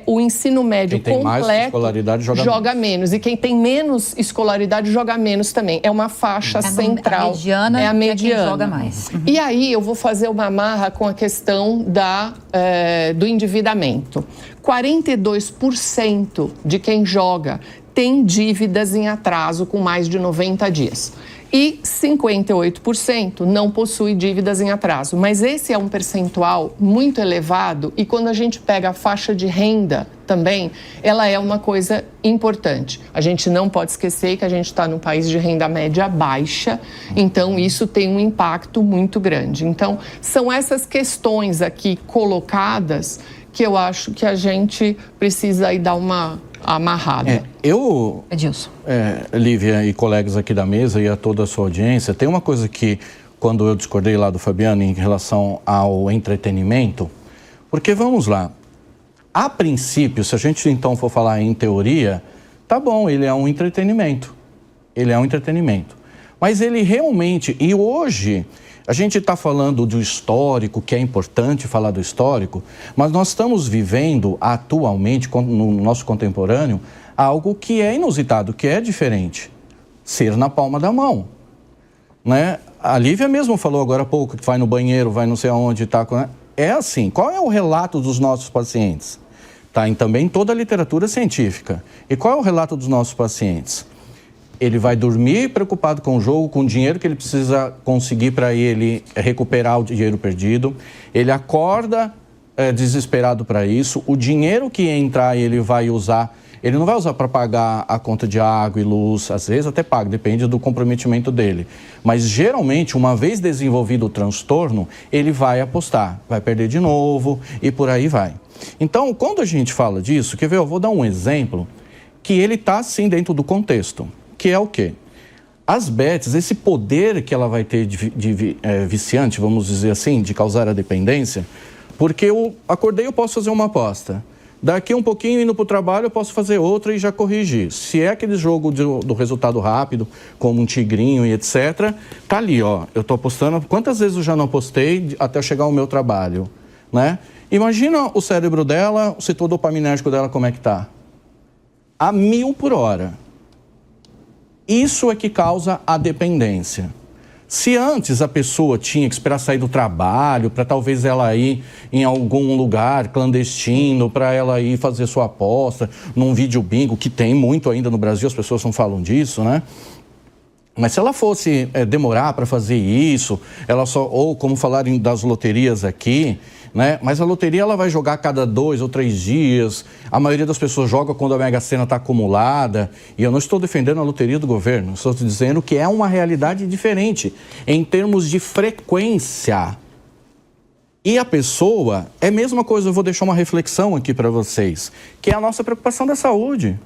O ensino médio quem tem completo mais escolaridade joga menos. E quem tem menos escolaridade joga menos também. É uma faixa central. A mediana é a mediana. É quem joga mais. Uhum. E aí eu vou fazer uma amarra com a questão do endividamento. 42% de quem joga tem dívidas em atraso com mais de 90 dias. E 58% não possui dívidas em atraso. Mas esse é um percentual muito elevado e quando a gente pega a faixa de renda também, ela é uma coisa importante. A gente não pode esquecer que a gente está num país de renda média baixa, então isso tem um impacto muito grande. Então, são essas questões aqui colocadas que eu acho que a gente precisa aí dar uma amarrada. Edilson. Lívia e colegas aqui da mesa e a toda a sua audiência, tem uma coisa que, quando eu discordei lá do Fabiano em relação ao entretenimento, porque vamos lá, a princípio, se a gente então for falar em teoria, tá bom, ele é um entretenimento. Ele é um entretenimento. Mas ele realmente, e hoje, a gente está falando do histórico, que é importante falar do histórico, mas nós estamos vivendo atualmente, no nosso contemporâneo, algo que é inusitado, que é diferente. Ser na palma da mão. Né? A Lívia mesmo falou agora há pouco que vai no banheiro, vai não sei aonde, tá. É assim, qual é o relato dos nossos pacientes? Está também em toda a literatura científica. E qual é o relato dos nossos pacientes? Ele vai dormir preocupado com o jogo, com o dinheiro que ele precisa conseguir para ele recuperar o dinheiro perdido. Ele acorda desesperado para isso. O dinheiro que entrar ele vai usar, ele não vai usar para pagar a conta de água e luz, às vezes até paga, depende do comprometimento dele. Mas geralmente, uma vez desenvolvido o transtorno, ele vai apostar, vai perder de novo e por aí vai. Então, quando a gente fala disso, quer ver, eu vou dar um exemplo que ele está sim dentro do contexto. Que é o quê? As bets, esse poder que ela vai ter de viciante, vamos dizer assim, de causar a dependência, porque eu acordei, eu posso fazer uma aposta. Daqui um pouquinho, indo para o trabalho, eu posso fazer outra e já corrigir. Se é aquele jogo do resultado rápido, como um tigrinho e etc., tá ali, ó. Eu estou apostando. Quantas vezes eu já não apostei até chegar ao meu trabalho, né? Imagina o cérebro dela, o setor dopaminérgico dela, como é que tá? A 1000 por hora. Isso é que causa a dependência. Se antes a pessoa tinha que esperar sair do trabalho para talvez ela ir em algum lugar clandestino, para ela ir fazer sua aposta num vídeo bingo, que tem muito ainda no Brasil, as pessoas não falam disso, né? Mas se ela fosse demorar para fazer isso, ela só, ou como falarem das loterias aqui, né? Mas a loteria ela vai jogar a cada 2 ou 3 dias. A maioria das pessoas joga quando a Mega Sena está acumulada. E eu não estou defendendo a loteria do governo. Estou dizendo que é uma realidade diferente em termos de frequência. E a pessoa, é a mesma coisa, eu vou deixar uma reflexão aqui para vocês, que é a nossa preocupação da saúde.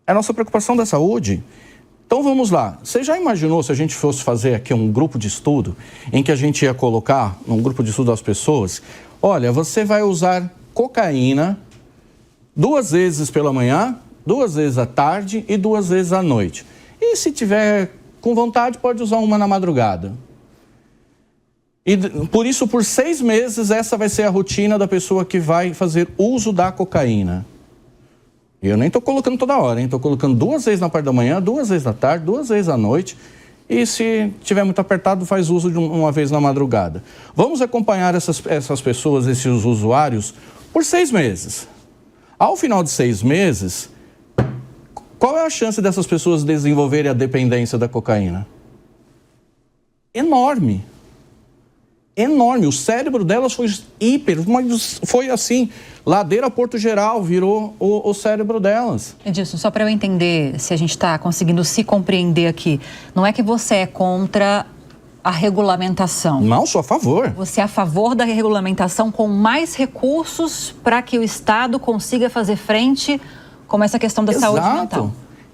É a nossa preocupação da saúde. Então vamos lá, você já imaginou se a gente fosse fazer aqui um grupo de estudo em que a gente ia colocar, num grupo de estudo das pessoas, olha, você vai usar cocaína 2 vezes pela manhã, 2 vezes à tarde e 2 vezes à noite. E se tiver com vontade, pode usar uma na madrugada. E por isso, por 6 meses, essa vai ser a rotina da pessoa que vai fazer uso da cocaína. E eu nem estou colocando toda hora, hein? Estou colocando 2 vezes na parte da manhã, 2 vezes à tarde, 2 vezes à noite. E se tiver muito apertado, faz uso de uma vez na madrugada. Vamos acompanhar essas pessoas, esses usuários, por 6 meses. Ao final de 6 meses, qual é a chance dessas pessoas desenvolverem a dependência da cocaína? Enorme. Enorme. O cérebro delas foi foi assim, ladeira Porto Geral, virou o cérebro delas. Edilson, só para eu entender se a gente está conseguindo se compreender aqui, não é que você é contra a regulamentação. Não, sou a favor. Você é a favor da regulamentação com mais recursos para que o Estado consiga fazer frente com essa questão da saúde mental?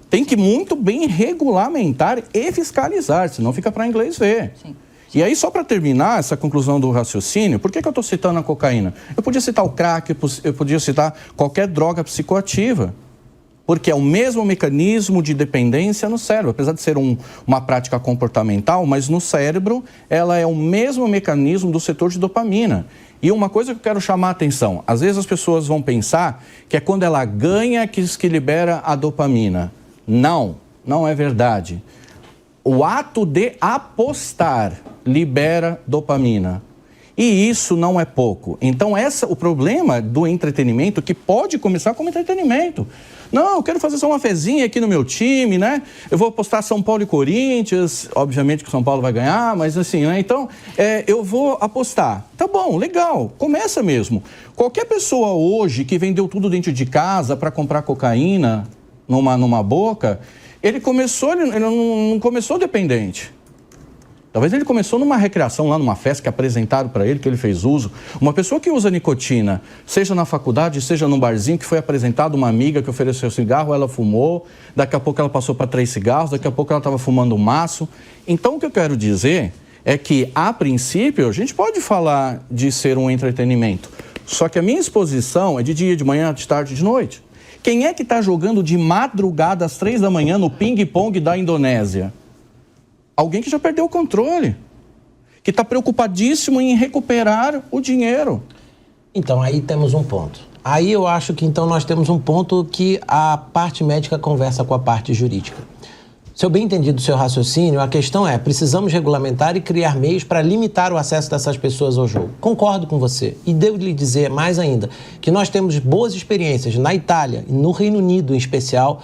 Tem que muito bem regulamentar e fiscalizar, senão fica para inglês ver. Sim. E aí, só para terminar essa conclusão do raciocínio, por que eu estou citando a cocaína? Eu podia citar o crack, eu podia citar qualquer droga psicoativa. Porque é o mesmo mecanismo de dependência no cérebro, apesar de ser uma prática comportamental, mas no cérebro ela é o mesmo mecanismo do setor de dopamina. E uma coisa que eu quero chamar a atenção, às vezes as pessoas vão pensar que é quando ela ganha que libera a dopamina. Não, não é verdade. O ato de apostar libera dopamina. E isso não é pouco. Então, o problema do entretenimento, que pode começar como entretenimento. Não, eu quero fazer só uma fezinha aqui no meu time, né? Eu vou apostar São Paulo e Corinthians, obviamente que o São Paulo vai ganhar, mas assim, né? Então, eu vou apostar. Tá bom, legal, começa mesmo. Qualquer pessoa hoje que vendeu tudo dentro de casa para comprar cocaína numa boca, ele não começou dependente. Talvez ele começou numa recreação lá, numa festa que apresentaram para ele, que ele fez uso. Uma pessoa que usa nicotina, seja na faculdade, seja num barzinho, que foi apresentado uma amiga que ofereceu cigarro, ela fumou, daqui a pouco ela passou para 3 cigarros, daqui a pouco ela estava fumando um maço. Então, o que eu quero dizer é que, a princípio, a gente pode falar de ser um entretenimento, só que a minha exposição é de dia, de manhã, de tarde, de noite. Quem é que está jogando de madrugada às 3 da manhã no ping-pong da Indonésia? Alguém que já perdeu o controle, que está preocupadíssimo em recuperar o dinheiro. Então, aí temos um ponto. Aí eu acho que então nós temos um ponto que a parte médica conversa com a parte jurídica. Se eu bem entendi do seu raciocínio, a questão é, precisamos regulamentar e criar meios para limitar o acesso dessas pessoas ao jogo. Concordo com você. E devo lhe dizer mais ainda, que nós temos boas experiências na Itália e no Reino Unido, em especial,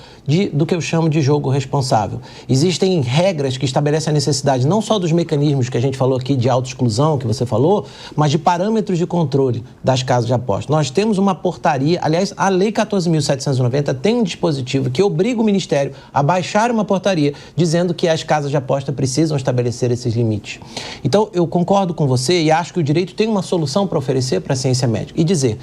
do que eu chamo de jogo responsável. Existem regras que estabelecem a necessidade não só dos mecanismos que a gente falou aqui de autoexclusão, que você falou, mas de parâmetros de controle das casas de aposta. Nós temos uma portaria, aliás, a Lei 14.790 tem um dispositivo que obriga o Ministério a baixar uma portaria dizendo que as casas de aposta precisam estabelecer esses limites. Então, eu concordo com você e acho que o direito tem uma solução para oferecer para a ciência médica. E dizer,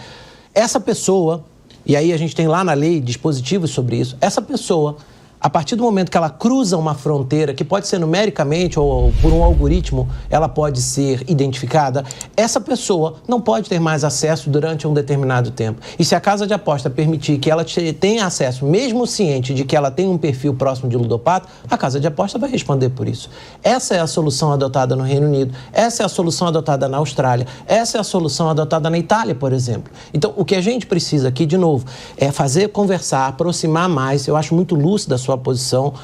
essa pessoa, e aí a gente tem lá na lei dispositivos sobre isso, essa pessoa, a partir do momento que ela cruza uma fronteira, que pode ser numericamente ou por um algoritmo, ela pode ser identificada, essa pessoa não pode ter mais acesso durante um determinado tempo. E se a casa de aposta permitir que ela tenha acesso, mesmo ciente de que ela tem um perfil próximo de ludopata, a casa de aposta vai responder por isso. Essa é a solução adotada no Reino Unido, essa é a solução adotada na Austrália, essa é a solução adotada na Itália, por exemplo. Então, o que a gente precisa aqui, de novo, é fazer conversar, aproximar mais. Eu acho muito lúcida a sua posição.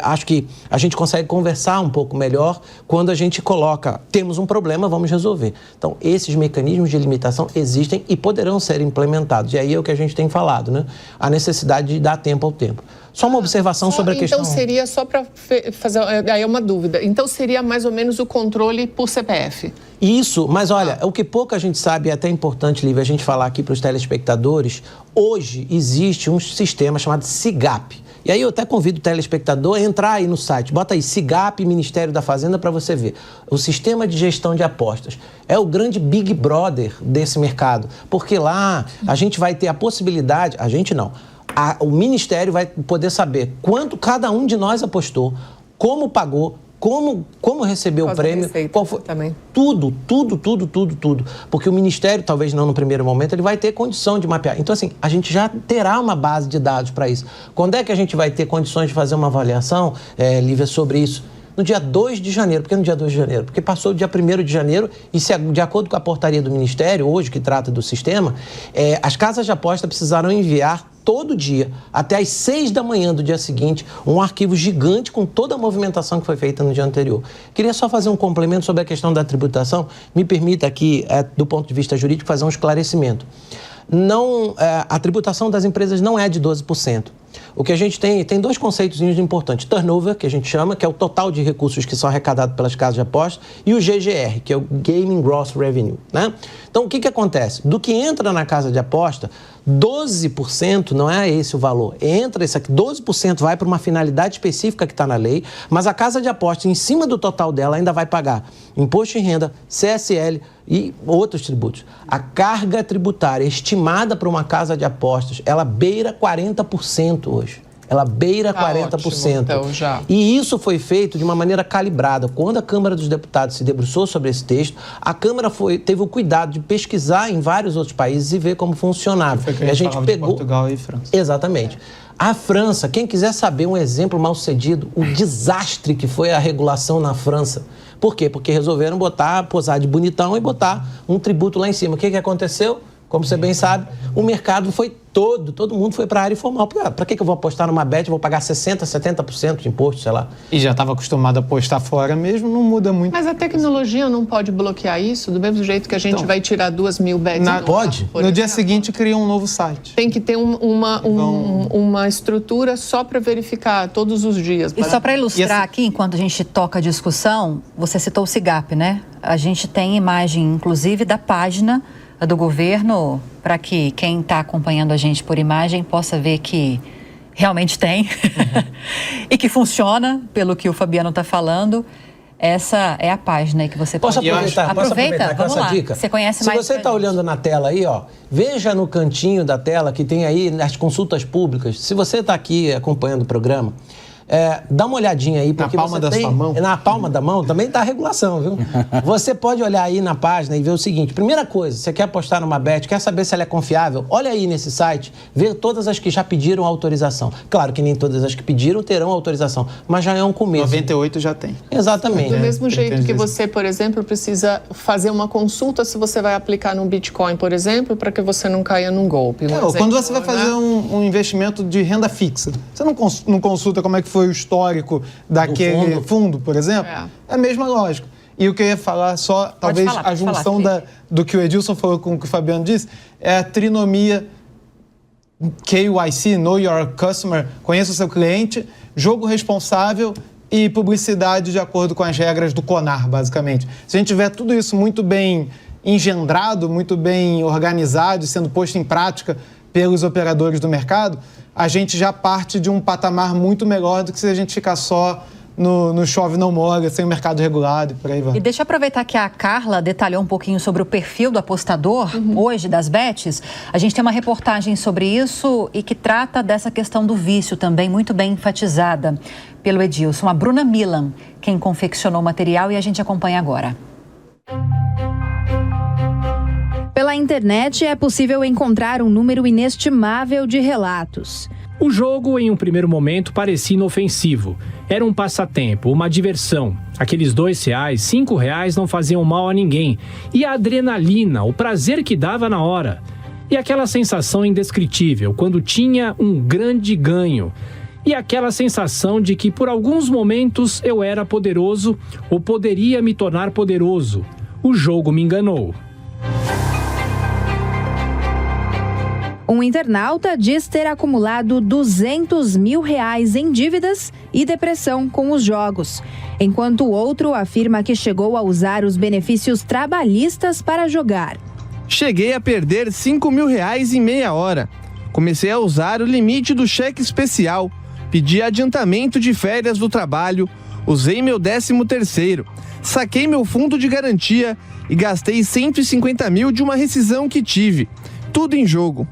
Acho que a gente consegue conversar um pouco melhor quando a gente coloca, temos um problema, vamos resolver. Então, esses mecanismos de limitação existem e poderão ser implementados. E aí é o que a gente tem falado, né? A necessidade de dar tempo ao tempo. Só uma observação sobre a questão... Então, seria, só para fazer... Aí é uma dúvida. Então, seria mais ou menos o controle por CPF? Isso, mas olha, o que pouca gente sabe, é até importante, Lívia, a gente falar aqui para os telespectadores, hoje existe um sistema chamado SIGAP. E aí eu até convido o telespectador a entrar aí no site, bota aí SIGAP, Ministério da Fazenda, para você ver. O Sistema de Gestão de Apostas é o grande Big Brother desse mercado, porque lá a gente vai ter a possibilidade, a gente não, o Ministério vai poder saber quanto cada um de nós apostou, como pagou, como recebeu o prêmio, qual foi, também. Tudo. Porque o Ministério, talvez não no primeiro momento, ele vai ter condição de mapear. Então, assim, a gente já terá uma base de dados para isso. Quando é que a gente vai ter condições de fazer uma avaliação, Lívia, sobre isso? No dia 2 de janeiro. Por que no dia 2 de janeiro? Porque passou o dia 1º de janeiro e, de acordo com a portaria do Ministério, hoje, que trata do sistema, as casas de aposta precisaram enviar todo dia, até às 6 da manhã do dia seguinte, um arquivo gigante com toda a movimentação que foi feita no dia anterior. Queria só fazer um complemento sobre a questão da tributação. Me permita aqui, do ponto de vista jurídico, fazer um esclarecimento. A tributação das empresas não é de 12%. o que a gente tem 2 conceitos importantes. Turnover, que a gente chama, que é o total de recursos que são arrecadados pelas casas de apostas, e o GGR, que é o Gaming Gross Revenue, né? Então, o que acontece? Do que entra na casa de aposta, 12% não é esse o valor. Entra isso aqui, 12% vai para uma finalidade específica que está na lei, mas a casa de aposta, em cima do total dela, ainda vai pagar imposto de renda, CSL e outros tributos. A carga tributária estimada para uma casa de apostas, ela beira 40% hoje. Ela beira 40%. Ótimo, então, já. E isso foi feito de uma maneira calibrada. Quando a Câmara dos Deputados se debruçou sobre esse texto, a Câmara teve o cuidado de pesquisar em vários outros países e ver como funcionava. Foi que a gente pegou de Portugal e França. Exatamente. A França, quem quiser saber um exemplo mal sucedido, o desastre que foi a regulação na França. Por quê? Porque resolveram posar de bonitão e botar um tributo lá em cima. O que aconteceu? Como você bem sabe, o mercado foi todo mundo foi para a área informal. Para que eu vou apostar numa bet, eu vou pagar 60%, 70% de imposto, sei lá. E já estava acostumado a apostar fora mesmo, não muda muito. Mas a tecnologia não pode bloquear isso? Do mesmo jeito que a gente vai tirar 2.000 bets no ar, pode. No dia seguinte, cria um novo site. Tem que ter uma estrutura só para verificar todos os dias. E só para ilustrar aqui, enquanto a gente toca a discussão, você citou o SIGAP, né? A gente tem imagem, inclusive, da página do governo, para que quem está acompanhando a gente por imagem possa ver que realmente tem e que funciona, pelo que o Fabiano está falando. Essa é a página aí que você pode... Posso aproveitar com essa dica? Você conhece mais? Se você está olhando na tela aí, ó, veja no cantinho da tela que tem aí as consultas públicas. Se você está aqui acompanhando o programa, dá uma olhadinha aí, porque na palma da sua mão. Na palma da mão também está a regulação, viu? Você pode olhar aí na página e ver o seguinte: primeira coisa, você quer apostar numa bet, quer saber se ela é confiável? Olha aí nesse site, vê todas as que já pediram autorização. Claro que nem todas as que pediram terão autorização, mas já é um começo. 98 já tem. Exatamente. Do mesmo jeito que você, por exemplo, precisa fazer uma consulta se você vai aplicar no Bitcoin, por exemplo, para que você não caia num golpe. Quando você vai fazer um investimento de renda fixa, você não consulta como é que foi o histórico daquele fundo, por exemplo? É a mesma lógica. E o que eu ia falar só, talvez a junção do que o Edilson falou com o que o Fabiano disse, é a trinomia KYC, Know Your Customer, conheça o seu cliente, jogo responsável e publicidade de acordo com as regras do CONAR, basicamente. Se a gente tiver tudo isso muito bem engendrado, muito bem organizado e sendo posto em prática pelos operadores do mercado, a gente já parte de um patamar muito melhor do que se a gente ficar só no chove não molha, sem o mercado regulado e por aí vai. E deixa eu aproveitar que a Carla detalhou um pouquinho sobre o perfil do apostador hoje das bets. A gente tem uma reportagem sobre isso e que trata dessa questão do vício também, muito bem enfatizada pelo Edilson. A Bruna Milan, quem confeccionou o material, e a gente acompanha agora. Pela internet é possível encontrar um número inestimável de relatos. O jogo, em um primeiro momento, parecia inofensivo. Era um passatempo, uma diversão. Aqueles R$2, R$5 não faziam mal a ninguém. E a adrenalina, o prazer que dava na hora. E aquela sensação indescritível, quando tinha um grande ganho. E aquela sensação de que, por alguns momentos, eu era poderoso ou poderia me tornar poderoso. O jogo me enganou. Um internauta diz ter acumulado R$200 mil em dívidas e depressão com os jogos, enquanto o outro afirma que chegou a usar os benefícios trabalhistas para jogar. Cheguei a perder R$5 mil em meia hora. Comecei a usar o limite do cheque especial, pedi adiantamento de férias do trabalho, usei meu 13º, saquei meu fundo de garantia e gastei 150 mil de uma rescisão que tive. Tudo em jogo.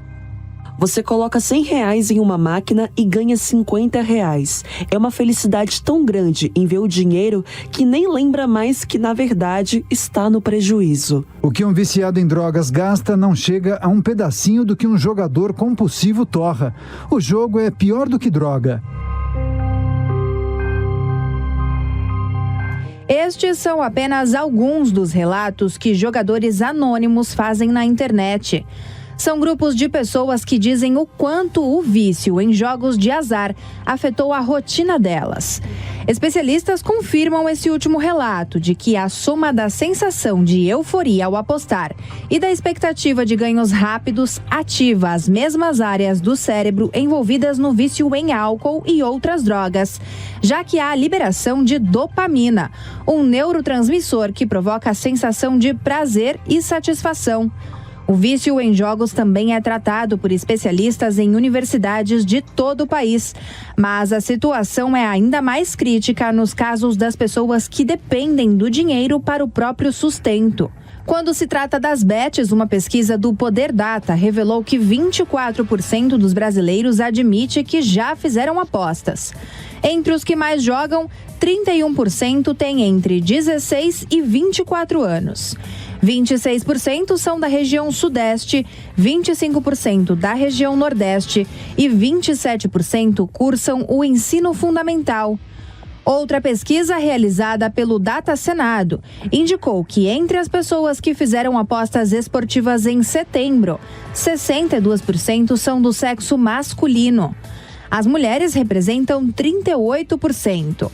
Você coloca R$100 em uma máquina e ganha R$50. É uma felicidade tão grande em ver o dinheiro que nem lembra mais que, na verdade, está no prejuízo. O que um viciado em drogas gasta não chega a um pedacinho do que um jogador compulsivo torra. O jogo é pior do que droga. Estes são apenas alguns dos relatos que jogadores anônimos fazem na internet. São grupos de pessoas que dizem o quanto o vício em jogos de azar afetou a rotina delas. Especialistas confirmam esse último relato de que a soma da sensação de euforia ao apostar e da expectativa de ganhos rápidos ativa as mesmas áreas do cérebro envolvidas no vício em álcool e outras drogas, já que há a liberação de dopamina, um neurotransmissor que provoca a sensação de prazer e satisfação. O vício em jogos também é tratado por especialistas em universidades de todo o país, mas a situação é ainda mais crítica nos casos das pessoas que dependem do dinheiro para o próprio sustento. Quando se trata das bets, uma pesquisa do Poder Data revelou que 24% dos brasileiros admite que já fizeram apostas. Entre os que mais jogam, 31% têm entre 16 e 24 anos. 26% são da região Sudeste, 25% da região Nordeste e 27% cursam o ensino fundamental. Outra pesquisa realizada pelo Data Senado indicou que entre as pessoas que fizeram apostas esportivas em setembro, 62% são do sexo masculino. As mulheres representam 38%.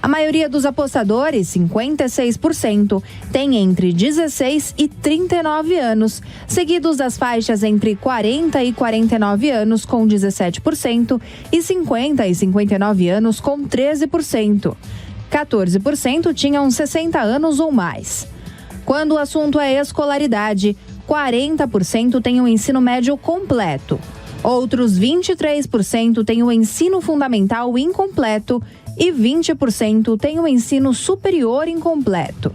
A maioria dos apostadores, 56%, tem entre 16 e 39 anos, seguidos das faixas entre 40 e 49 anos com 17% e 50 e 59 anos com 13%. 14% tinham 60 anos ou mais. Quando o assunto é escolaridade, 40% têm o ensino médio completo. Outros 23% têm o ensino fundamental incompleto e 20% têm o ensino superior incompleto.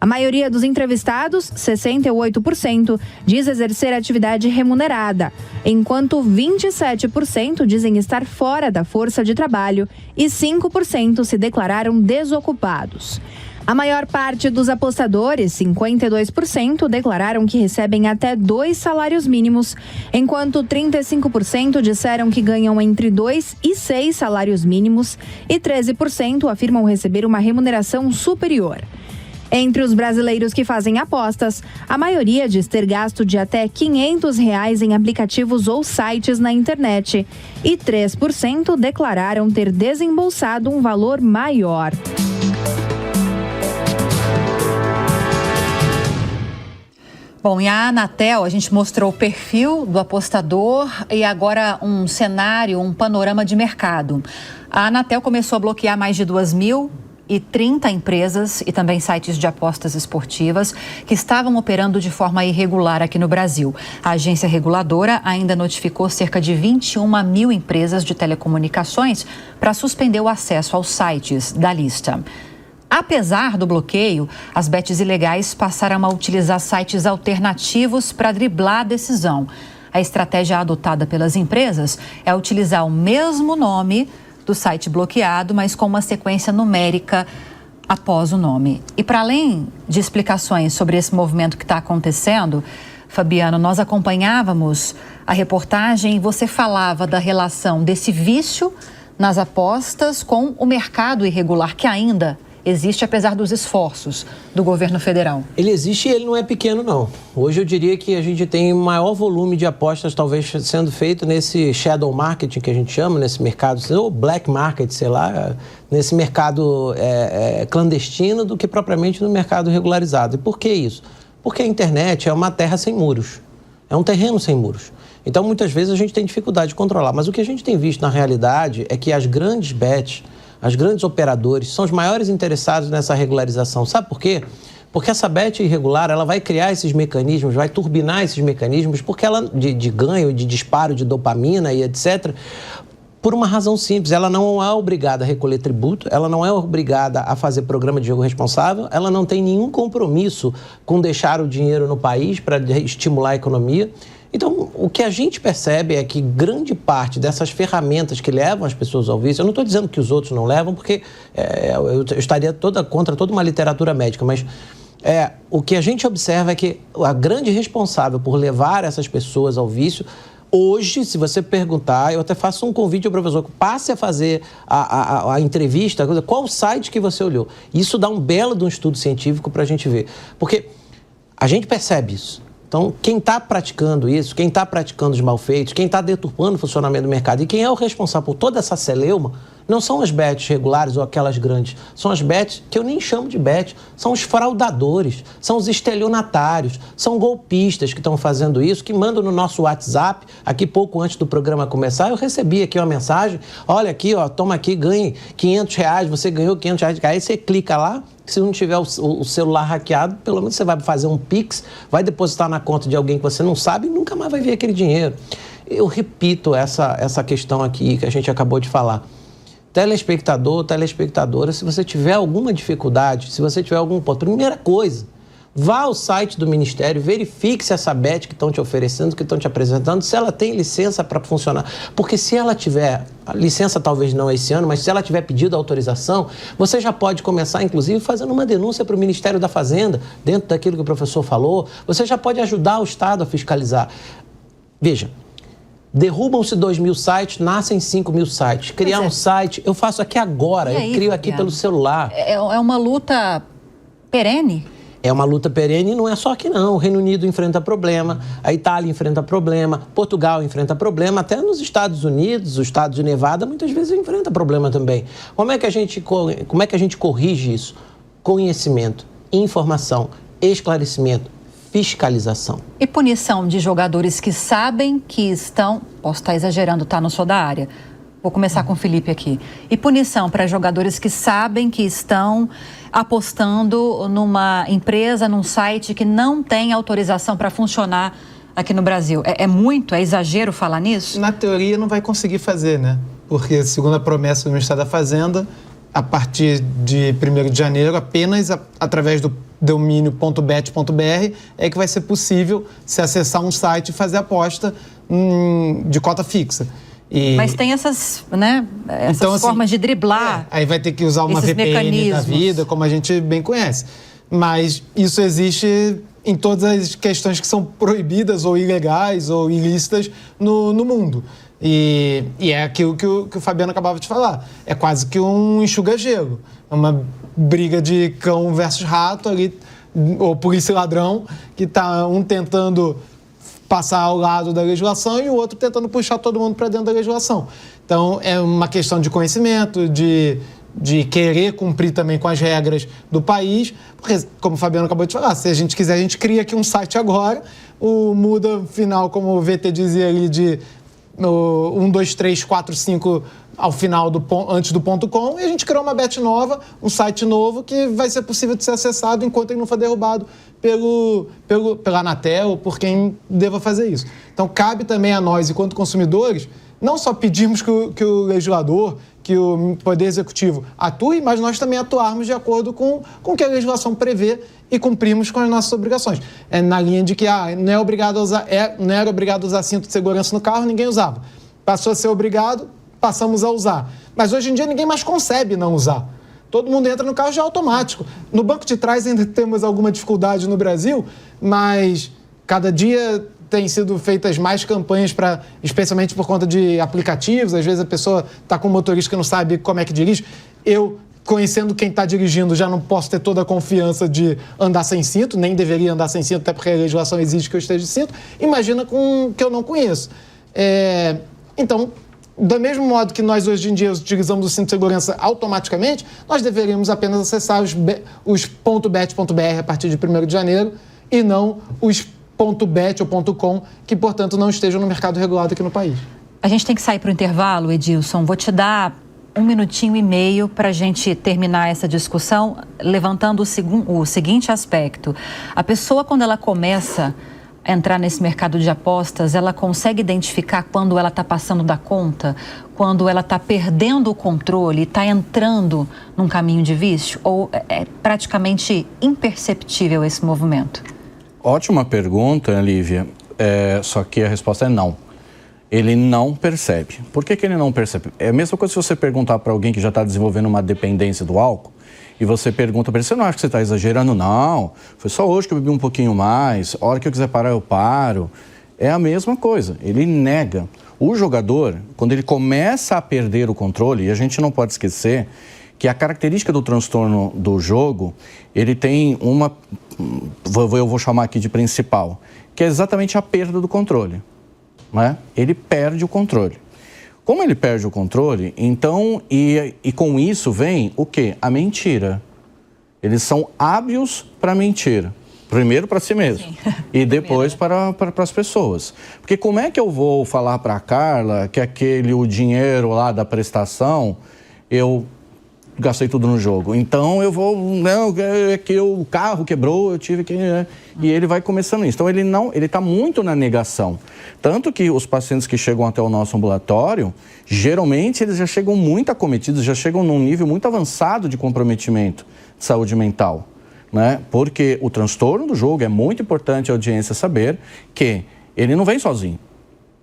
A maioria dos entrevistados, 68%, diz exercer atividade remunerada, enquanto 27% dizem estar fora da força de trabalho e 5% se declararam desocupados. A maior parte dos apostadores, 52%, declararam que recebem até 2 salários mínimos, enquanto 35% disseram que ganham entre 2 e 6 salários mínimos e 13% afirmam receber uma remuneração superior. Entre os brasileiros que fazem apostas, a maioria diz ter gasto de até R$ 500 em aplicativos ou sites na internet e 3% declararam ter desembolsado um valor maior. Bom, e a Anatel, a gente mostrou o perfil do apostador e agora um cenário, um panorama de mercado. A Anatel começou a bloquear mais de 2.030 empresas e também sites de apostas esportivas que estavam operando de forma irregular aqui no Brasil. A agência reguladora ainda notificou cerca de 21 mil empresas de telecomunicações para suspender o acesso aos sites da lista. Apesar do bloqueio, as bets ilegais passaram a utilizar sites alternativos para driblar a decisão. A estratégia adotada pelas empresas é utilizar o mesmo nome do site bloqueado, mas com uma sequência numérica após o nome. E para além de explicações sobre esse movimento que está acontecendo, Fabiano, nós acompanhávamos a reportagem e você falava da relação desse vício nas apostas com o mercado irregular, que ainda existe apesar dos esforços do governo federal. Ele existe e ele não é pequeno, não. Hoje eu diria que a gente tem maior volume de apostas talvez sendo feito nesse shadow marketing que a gente chama, nesse mercado, ou black market, sei lá, nesse mercado clandestino do que propriamente no mercado regularizado. E por que isso? Porque a internet é uma terra sem muros, é um terreno sem muros. Então, muitas vezes a gente tem dificuldade de controlar. Mas o que a gente tem visto na realidade é que as grandes bets, as grandes operadores são os maiores interessados nessa regularização. Sabe por quê? Porque essa bet irregular, ela vai criar esses mecanismos, vai turbinar esses mecanismos, porque ela de ganho, de disparo de dopamina e etc., por uma razão simples. Ela não é obrigada a recolher tributo, ela não é obrigada a fazer programa de jogo responsável, ela não tem nenhum compromisso com deixar o dinheiro no país para estimular a economia. Então, o que a gente percebe é que grande parte dessas ferramentas que levam as pessoas ao vício, eu não estou dizendo que os outros não levam, porque eu estaria contra toda uma literatura médica, mas o que a gente observa é que a grande responsável por levar essas pessoas ao vício, hoje, se você perguntar, eu até faço um convite ao professor, passe a fazer a entrevista, qual o site que você olhou. Isso dá um belo de um estudo científico para a gente ver, porque a gente percebe isso. Então, quem está praticando isso, quem está praticando os malfeitos, quem está deturpando o funcionamento do mercado e quem é o responsável por toda essa celeuma Não são as bets regulares ou aquelas grandes. São as bets que eu nem chamo de bet. São os fraudadores, são os estelionatários, são golpistas que estão fazendo isso, que mandam no nosso WhatsApp. Aqui, pouco antes do programa começar, eu recebi aqui uma mensagem. Olha aqui, ó, toma aqui, ganhe R$500. Você ganhou R$500. Aí você clica lá. Se não tiver o celular hackeado, pelo menos você vai fazer um Pix, vai depositar na conta de alguém que você não sabe e nunca mais vai ver aquele dinheiro. Eu repito essa questão aqui que a gente acabou de falar. Telespectador, telespectadora, se você tiver alguma dificuldade, se você tiver algum ponto, primeira coisa, vá ao site do Ministério, verifique se essa bet que estão te oferecendo, que estão te apresentando, se ela tem licença para funcionar. Porque se ela tiver, a licença talvez não esse ano, mas se ela tiver pedido autorização, você já pode começar, inclusive, fazendo uma denúncia para o Ministério da Fazenda, dentro daquilo que o professor falou. Você já pode ajudar o Estado a fiscalizar. Veja, derrubam-se 2.000 sites, nascem 5.000 sites. Criar um site, eu faço aqui agora, eu crio aqui pelo celular. É uma luta perene? É uma luta perene e não é só aqui não. O Reino Unido enfrenta problema, a Itália enfrenta problema, Portugal enfrenta problema, até nos Estados Unidos, o estado de Nevada, muitas vezes enfrenta problema também. Como é que a gente corrige isso? Conhecimento, informação, esclarecimento, fiscalização. E punição de jogadores que sabem que estão... Posso estar exagerando, tá? Não sou da área. Vou começar com o Felipe aqui. E punição para jogadores que sabem que estão apostando numa empresa, num site que não tem autorização para funcionar aqui no Brasil. É exagero falar nisso? Na teoria não vai conseguir fazer, né? Porque, segundo a promessa do Ministério da Fazenda, a partir de 1º de janeiro, apenas através do domínio.bet.br é que vai ser possível se acessar um site e fazer aposta de cota fixa. Mas tem essas então, formas de driblar. Aí vai ter que usar uma VPN da vida, como a gente bem conhece. Mas isso existe em todas as questões que são proibidas ou ilegais ou ilícitas no mundo. E é aquilo que o Fabiano acabava de falar. É quase que um enxuga-gelo. É uma briga de cão versus rato ali, ou polícia e ladrão, que está um tentando passar ao lado da legislação e o outro tentando puxar todo mundo para dentro da legislação. Então, é uma questão de conhecimento, de querer cumprir também com as regras do país, porque, como o Fabiano acabou de falar, se a gente quiser, a gente cria aqui um site agora, o muda final, como o VT dizia ali, de 1, 2, 3, 4, 5 ao final, antes do .com, e a gente criou uma bet nova, um site novo, que vai ser possível de ser acessado enquanto ele não for derrubado pela Anatel ou por quem deva fazer isso. Então, cabe também a nós, enquanto consumidores, não só pedirmos que o legislador, que o Poder Executivo atue, mas nós também atuarmos de acordo com o que a legislação prevê e cumprirmos com as nossas obrigações. É na linha de que não era obrigado a usar cinto de segurança no carro, ninguém usava. Passou a ser obrigado, passamos a usar. Mas hoje em dia ninguém mais concebe não usar. Todo mundo entra no carro já automático. No banco de trás ainda temos alguma dificuldade no Brasil, mas cada dia têm sido feitas mais campanhas, especialmente por conta de aplicativos. Às vezes a pessoa está com um motorista que não sabe como é que dirige. Eu, conhecendo quem está dirigindo, já não posso ter toda a confiança de andar sem cinto, nem deveria andar sem cinto, até porque a legislação exige que eu esteja de cinto. Imagina com que eu não conheço. Então, do mesmo modo que nós hoje em dia utilizamos o cinto de segurança automaticamente, nós deveríamos apenas acessar os .bet.br a partir de 1º de janeiro e não os .bet ou .com, que, portanto, não estejam no mercado regulado aqui no país. A gente tem que sair para o intervalo, Edilson. Vou te dar 1 minutinho e meio para a gente terminar essa discussão, levantando o seguinte aspecto. A pessoa, quando ela começa a entrar nesse mercado de apostas, ela consegue identificar quando ela está passando da conta, quando ela está perdendo o controle, está entrando num caminho de vício? Ou é praticamente imperceptível esse movimento? Ótima pergunta, Lívia. Só que a resposta é não. Ele não percebe. Por que ele não percebe? É a mesma coisa se você perguntar para alguém que já está desenvolvendo uma dependência do álcool e você pergunta para ele, você não acha que você está exagerando? Não, foi só hoje que eu bebi um pouquinho mais, a hora que eu quiser parar eu paro. É a mesma coisa, ele nega. O jogador, quando ele começa a perder o controle, e a gente não pode esquecer que a característica do transtorno do jogo, ele tem eu vou chamar aqui de principal, que é exatamente a perda do controle. Né? Ele perde o controle. Como ele perde o controle, então, e com isso vem o quê? A mentira. Eles são hábeis para mentir. Primeiro para si mesmo. Sim. E depois para as pessoas. Porque como é que eu vou falar para a Carla que o dinheiro lá da prestação, eu gastei tudo no jogo. Então eu vou, não, é que o carro quebrou, eu tive que... E ele vai começando isso. Então ele está muito na negação. Tanto que os pacientes que chegam até o nosso ambulatório, geralmente eles já chegam muito acometidos, já chegam num nível muito avançado de comprometimento de saúde mental. Né? Porque o transtorno do jogo, é muito importante a audiência saber que ele não vem sozinho.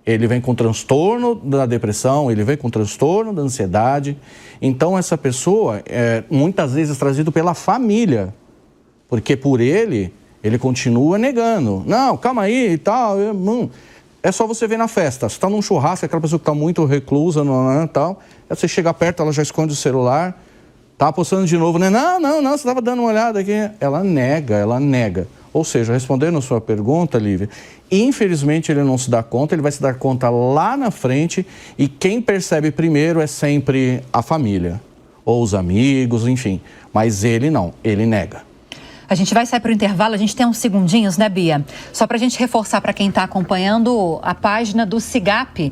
Ele vem com transtorno da depressão, ele vem com transtorno da ansiedade. Então, essa pessoa é muitas vezes trazido pela família, porque por ele continua negando. Não, calma aí e tal. É só você ver na festa. Você está num churrasco, aquela pessoa que está muito reclusa, tal. Aí você chega perto, ela já esconde o celular. Tá apostando de novo, né? Não, você estava dando uma olhada aqui. Ela nega. Ou seja, respondendo a sua pergunta, Lívia, infelizmente ele não se dá conta, ele vai se dar conta lá na frente e quem percebe primeiro é sempre a família, ou os amigos, enfim. Mas ele não, ele nega. A gente vai sair para o intervalo, a gente tem uns segundinhos, né, Bia? Só para a gente reforçar para quem está acompanhando a página do SIGAP,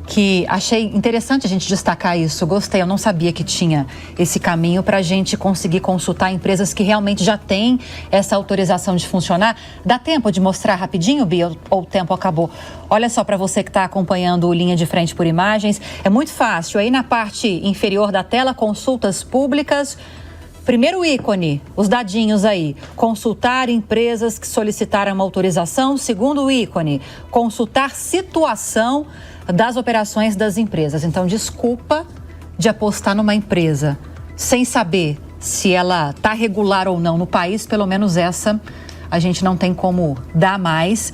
que achei interessante a gente destacar isso. Gostei, eu não sabia que tinha esse caminho para a gente conseguir consultar empresas que realmente já têm essa autorização de funcionar. Dá tempo de mostrar rapidinho, Bia, ou o tempo acabou? Olha só, para você que está acompanhando o Linha de Frente por Imagens, é muito fácil. Aí na parte inferior da tela, consultas públicas. Primeiro ícone, os dadinhos aí, consultar empresas que solicitaram uma autorização. Segundo ícone, consultar situação das operações das empresas. Então, desculpa de apostar numa empresa sem saber se ela está regular ou não no país, pelo menos essa a gente não tem como dar mais.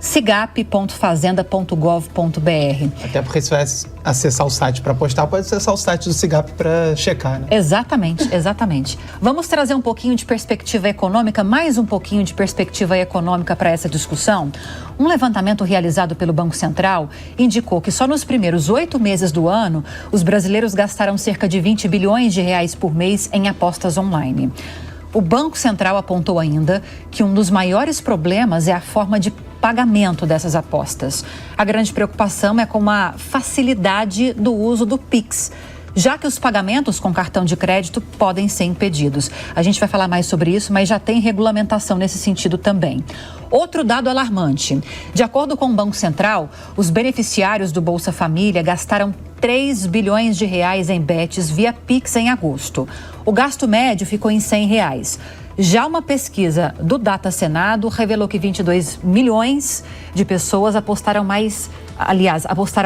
sigap.fazenda.gov.br. Até porque se vai acessar o site para apostar, pode acessar o site do SIGAP para checar, né? Exatamente. Vamos trazer um pouquinho de perspectiva econômica, mais um pouquinho de perspectiva econômica para essa discussão. Um levantamento realizado pelo Banco Central indicou que só nos primeiros 8 meses do ano, os brasileiros gastaram cerca de 20 bilhões de reais por mês em apostas online. O Banco Central apontou ainda que um dos maiores problemas é a forma de pagamento dessas apostas. A grande preocupação é com a facilidade do uso do Pix, já que os pagamentos com cartão de crédito podem ser impedidos. A gente vai falar mais sobre isso, mas já tem regulamentação nesse sentido também. Outro dado alarmante. De acordo com o Banco Central, os beneficiários do Bolsa Família gastaram 3 bilhões de reais em bets via Pix em agosto. O gasto médio ficou em R$100. Já uma pesquisa do Data Senado revelou que 22 milhões de pessoas apostaram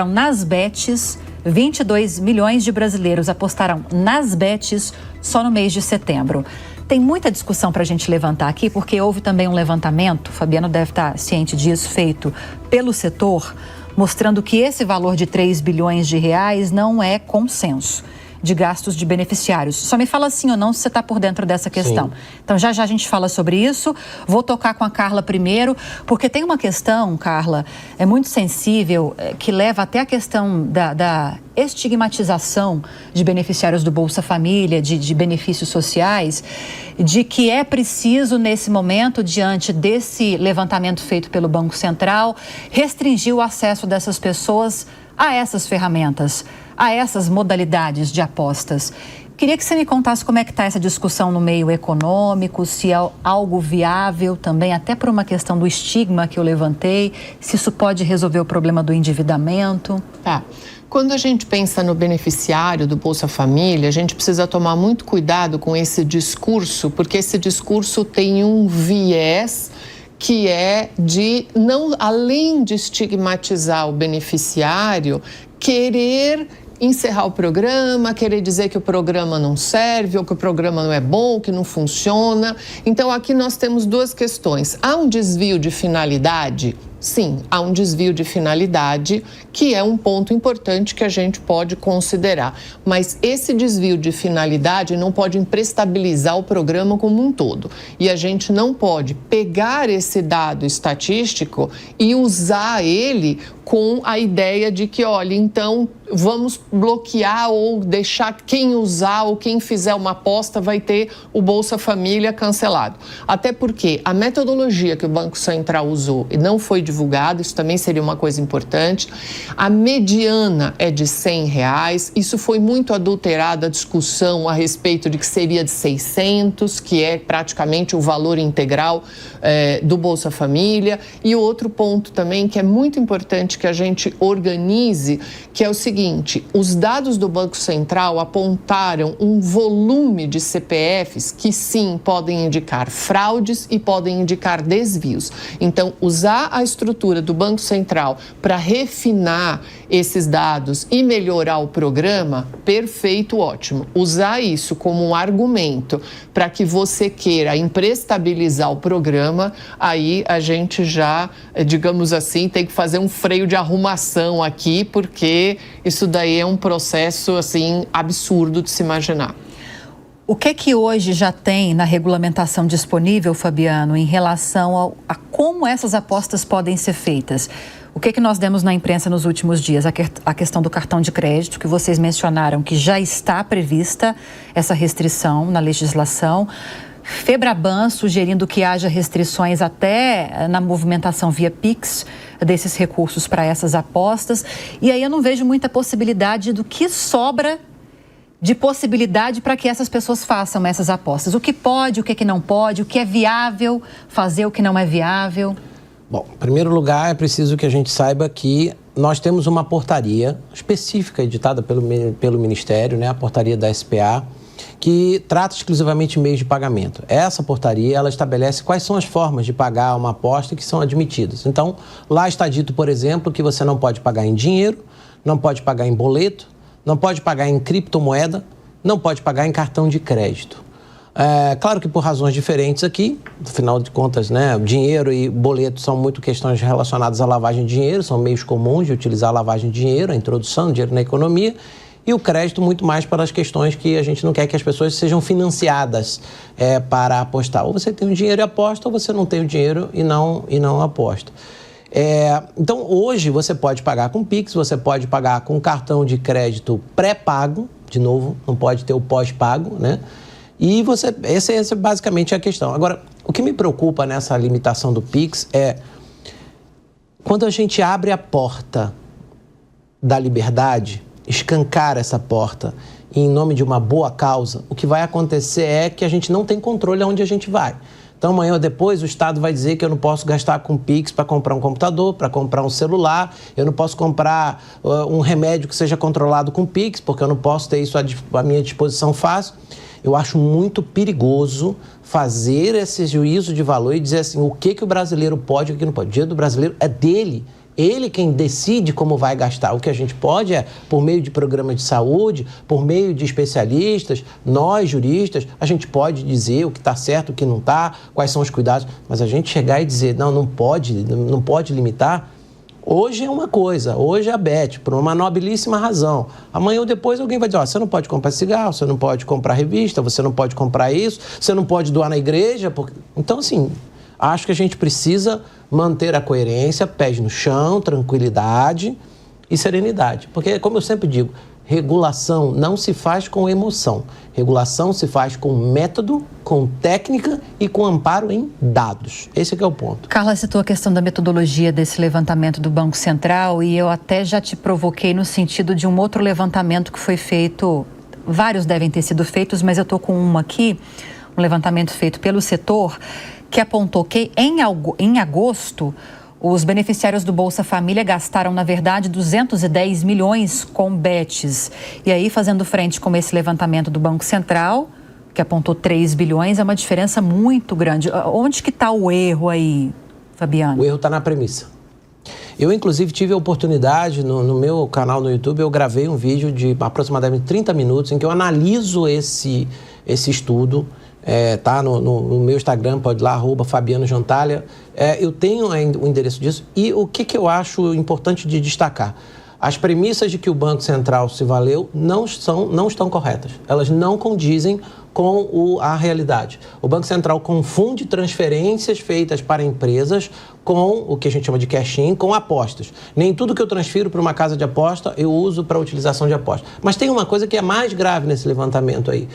nas bets. 22 milhões de brasileiros apostaram nas bets só no mês de setembro. Tem muita discussão para a gente levantar aqui, porque houve também um levantamento, o Fabiano deve estar ciente disso, feito pelo setor, mostrando que esse valor de 3 bilhões de reais não é consenso de gastos de beneficiários. Só me fala sim ou não se você está por dentro dessa questão. Sim. Então, já a gente fala sobre isso. Vou tocar com a Carla primeiro, porque tem uma questão, Carla, é muito sensível, que leva até a questão da estigmatização de beneficiários do Bolsa Família, de benefícios sociais, de que é preciso, nesse momento, diante desse levantamento feito pelo Banco Central, restringir o acesso dessas pessoas a essas ferramentas, a essas modalidades de apostas. Queria que você me contasse como é que está essa discussão no meio econômico, se é algo viável também, até por uma questão do estigma que eu levantei, se isso pode resolver o problema do endividamento. Tá. Quando a gente pensa no beneficiário do Bolsa Família, a gente precisa tomar muito cuidado com esse discurso, porque esse discurso tem um viés que é de, não, além de estigmatizar o beneficiário, querer encerrar o programa, querer dizer que o programa não serve, ou que o programa não é bom, que não funciona. Então, aqui nós temos duas questões. Há um desvio de finalidade sim, há um desvio de finalidade, que é um ponto importante que a gente pode considerar. Mas esse desvio de finalidade não pode imprestabilizar o programa como um todo. E a gente não pode pegar esse dado estatístico e usar ele com a ideia de que, olha, então vamos bloquear ou deixar quem usar ou quem fizer uma aposta vai ter o Bolsa Família cancelado. Até porque a metodologia que o Banco Central usou não foi divulgada, isso também seria uma coisa importante. A mediana é de R$100, isso foi muito adulterada a discussão a respeito de que seria de 600, que é praticamente o valor integral do Bolsa Família. E outro ponto também que é muito importante que a gente organize, que é o seguinte: os dados do Banco Central apontaram um volume de CPFs que sim podem indicar fraudes e podem indicar desvios. Então, usar a estrutura do Banco Central para refinar esses dados e melhorar o programa, perfeito, ótimo. Usar isso como um argumento para que você queira imprestabilizar o programa, aí a gente já, digamos assim, tem que fazer um freio de arrumação aqui, porque isso daí é um processo, assim, absurdo de se imaginar. O que hoje já tem na regulamentação disponível, Fabiano, em relação a como essas apostas podem ser feitas? O que nós demos na imprensa nos últimos dias? A questão do cartão de crédito, que vocês mencionaram que já está prevista essa restrição na legislação. Febraban sugerindo que haja restrições até na movimentação via Pix desses recursos para essas apostas. E aí eu não vejo muita possibilidade do que sobra de possibilidade para que essas pessoas façam essas apostas. O que pode, o que não pode, o que é viável fazer, o que não é viável. Bom, em primeiro lugar, é preciso que a gente saiba que nós temos uma portaria específica editada pelo Ministério, né, a portaria da SPA, que trata exclusivamente de meios de pagamento. Essa portaria, ela estabelece quais são as formas de pagar uma aposta que são admitidas. Então, lá está dito, por exemplo, que você não pode pagar em dinheiro, não pode pagar em boleto, não pode pagar em criptomoeda, não pode pagar em cartão de crédito. Claro que por razões diferentes aqui, afinal de contas, né, dinheiro e boleto são muito questões relacionadas à lavagem de dinheiro, são meios comuns de utilizar a lavagem de dinheiro, a introdução de dinheiro na economia, e o crédito muito mais para as questões que a gente não quer que as pessoas sejam financiadas para apostar. Ou você tem o dinheiro e aposta, ou você não tem o dinheiro e não aposta. Então, hoje você pode pagar com Pix, você pode pagar com cartão de crédito pré-pago, de novo, não pode ter o pós-pago, né? E essa é basicamente a questão. Agora, o que me preocupa nessa limitação do Pix é quando a gente abre a porta da liberdade, escancar essa porta em nome de uma boa causa, o que vai acontecer é que a gente não tem controle aonde a gente vai. Então, amanhã ou depois, o Estado vai dizer que eu não posso gastar com Pix para comprar um computador, para comprar um celular, eu não posso comprar um remédio que seja controlado com Pix, porque eu não posso ter isso à minha disposição fácil. Eu acho muito perigoso fazer esse juízo de valor e dizer assim, o que o brasileiro pode e o que não pode. O dinheiro do brasileiro é dele. Ele quem decide como vai gastar. O que a gente pode é, por meio de programa de saúde, por meio de especialistas, nós, juristas, a gente pode dizer o que está certo, o que não está, quais são os cuidados. Mas a gente chegar e dizer, não pode limitar, hoje é uma coisa, hoje é a Beth, por uma nobilíssima razão. Amanhã ou depois alguém vai dizer, você não pode comprar cigarro, você não pode comprar revista, você não pode comprar isso, você não pode doar na igreja. Então, assim, acho que a gente precisa manter a coerência, pés no chão, tranquilidade e serenidade. Porque, como eu sempre digo, regulação não se faz com emoção. Regulação se faz com método, com técnica e com amparo em dados. Esse é o ponto. Carla citou a questão da metodologia desse levantamento do Banco Central e eu até já te provoquei no sentido de um outro levantamento que foi feito, vários devem ter sido feitos, mas eu estou com um aqui, um levantamento feito pelo setor, que apontou que em agosto os beneficiários do Bolsa Família gastaram, na verdade, 210 milhões com bets. E aí, fazendo frente com esse levantamento do Banco Central, que apontou 3 bilhões, é uma diferença muito grande. Onde que está o erro aí, Fabiano? O erro está na premissa. Eu, inclusive, tive a oportunidade, no meu canal no YouTube, eu gravei um vídeo de aproximadamente 30 minutos em que eu analiso esse estudo tá no meu Instagram, pode ir lá, @FabianoJantalha. Eu tenho o endereço disso. E o que eu acho importante de destacar? As premissas de que o Banco Central se valeu não estão corretas. Elas não condizem com a realidade. O Banco Central confunde transferências feitas para empresas com o que a gente chama de cash-in, com apostas. Nem tudo que eu transfiro para uma casa de aposta eu uso para utilização de aposta. Mas tem uma coisa que é mais grave nesse levantamento aí,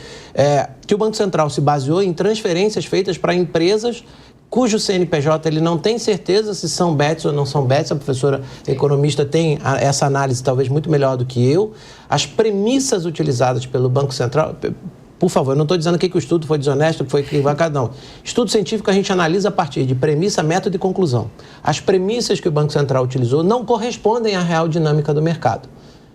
que o Banco Central se baseou em transferências feitas para empresas cujo CNPJ ele não tem certeza se são bets ou não são bets. A professora economista tem essa análise talvez muito melhor do que eu. As premissas utilizadas pelo Banco Central... Por favor, eu não estou dizendo que o estudo foi desonesto, que foi equivocado, não. Estudo científico a gente analisa a partir de premissa, método e conclusão. As premissas que o Banco Central utilizou não correspondem à real dinâmica do mercado.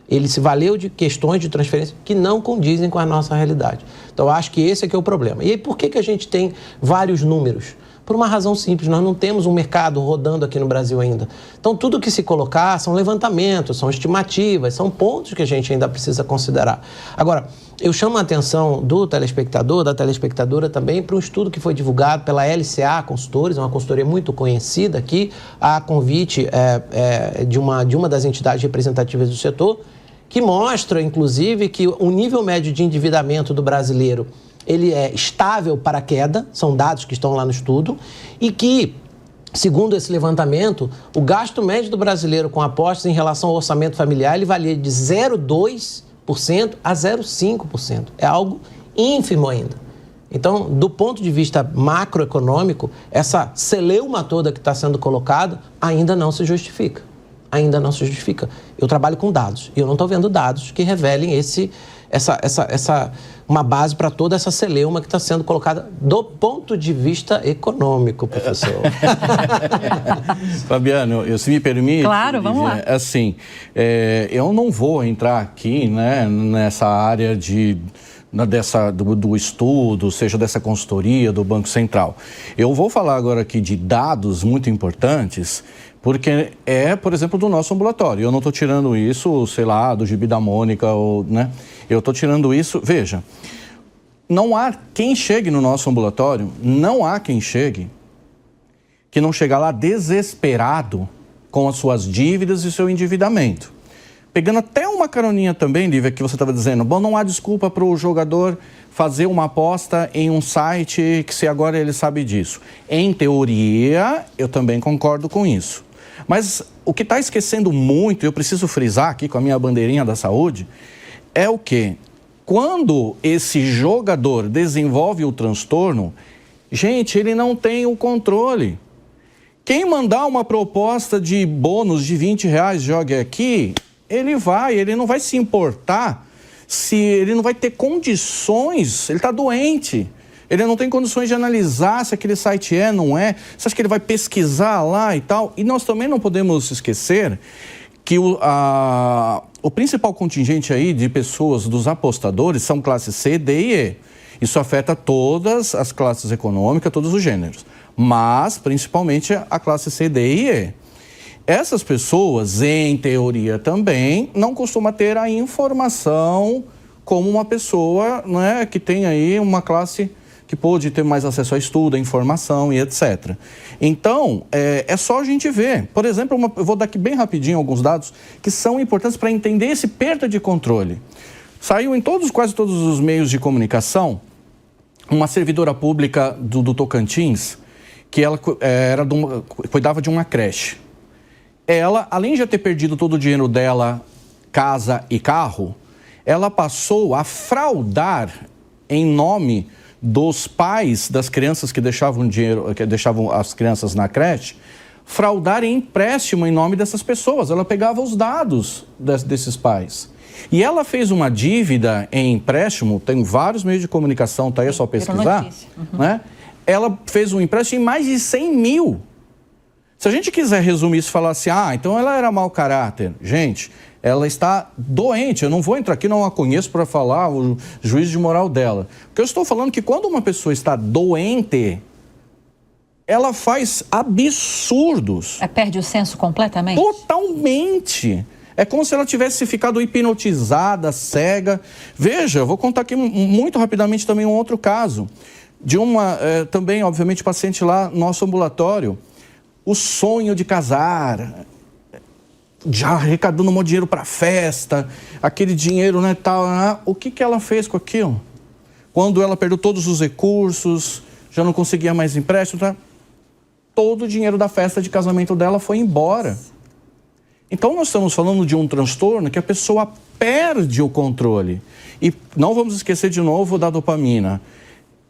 Ele se valeu de questões de transferência que não condizem com a nossa realidade. Então, eu acho que esse é que é o problema. E aí, por que a gente tem vários números? Por uma razão simples, nós não temos um mercado rodando aqui no Brasil ainda. Então, tudo que se colocar são levantamentos, são estimativas, são pontos que a gente ainda precisa considerar. Agora, eu chamo a atenção do telespectador, da telespectadora também, para um estudo que foi divulgado pela LCA Consultores, uma consultoria muito conhecida aqui, a convite de uma das entidades representativas do setor, que mostra, inclusive, que o nível médio de endividamento do brasileiro ele é estável para queda, são dados que estão lá no estudo, e que, segundo esse levantamento, o gasto médio do brasileiro com apostas em relação ao orçamento familiar, ele varia de 0,2% a 0,5%. É algo ínfimo ainda. Então, do ponto de vista macroeconômico, essa celeuma toda que está sendo colocada ainda não se justifica. Ainda não se justifica. Eu trabalho com dados e eu não estou vendo dados que revelem uma base para toda essa celeuma que está sendo colocada do ponto de vista econômico, professor. Fabiano, se me permite... Claro, vamos lá. Assim, eu não vou entrar aqui, né, nessa área do estudo, seja dessa consultoria do Banco Central. Eu vou falar agora aqui de dados muito importantes, porque por exemplo, do nosso ambulatório. Eu não estou tirando isso, sei lá, do gibi da Mônica, né? Eu estou tirando isso... Veja, não há quem chegue no nosso ambulatório, não há quem chegue que não chega lá desesperado com as suas dívidas e seu endividamento. Pegando até uma caroninha também, Lívia, que você estava dizendo, bom, não há desculpa para o jogador fazer uma aposta em um site que se agora ele sabe disso. Em teoria, eu também concordo com isso. Mas o que está esquecendo muito, eu preciso frisar aqui com a minha bandeirinha da saúde, é o quê? Quando esse jogador desenvolve o transtorno, gente, ele não tem o controle. Quem mandar uma proposta de bônus de R$20, jogue aqui, ele não vai se importar se ele não vai ter condições, ele está doente. Ele não tem condições de analisar se aquele site não é. Você acha que ele vai pesquisar lá e tal? E nós também não podemos esquecer que o principal contingente aí de pessoas, dos apostadores, são classe C, D e E. Isso afeta todas as classes econômicas, todos os gêneros. Mas, principalmente, a classe C, D e E. Essas pessoas, em teoria também, não costumam ter a informação como uma pessoa, né, que tem aí uma classe que pode ter mais acesso a estudo, a informação e etc. Então, é só a gente ver. Por exemplo, eu vou dar aqui bem rapidinho alguns dados que são importantes para entender esse perda de controle. Saiu em quase todos os meios de comunicação uma servidora pública do Tocantins, que ela cuidava de uma creche. Ela, além de já ter perdido todo o dinheiro dela, casa e carro, ela passou a fraudar em nome dos pais das crianças que deixavam as crianças na creche, fraudar em empréstimo em nome dessas pessoas. Ela pegava os dados desses pais. E ela fez uma dívida em empréstimo, tem vários meios de comunicação, tá aí, é só pesquisar, né? Ela fez um empréstimo em mais de 100 mil. Se a gente quiser resumir isso e falar assim, então ela era mau caráter. Gente, ela está doente. Eu não vou entrar aqui, não a conheço para falar o juízo de moral dela. Porque eu estou falando que quando uma pessoa está doente, ela faz absurdos. Perde o senso completamente? Totalmente. É como se ela tivesse ficado hipnotizada, cega. Veja, eu vou contar aqui muito rapidamente também um outro caso de uma, também, obviamente, paciente lá no nosso ambulatório, o sonho de casar, já arrecadando um monte de dinheiro para festa, aquele dinheiro, né, tal, o que ela fez com aquilo? Quando ela perdeu todos os recursos, já não conseguia mais empréstimo, tá? Todo o dinheiro da festa de casamento dela foi embora. Então, nós estamos falando de um transtorno que a pessoa perde o controle. E não vamos esquecer de novo da dopamina.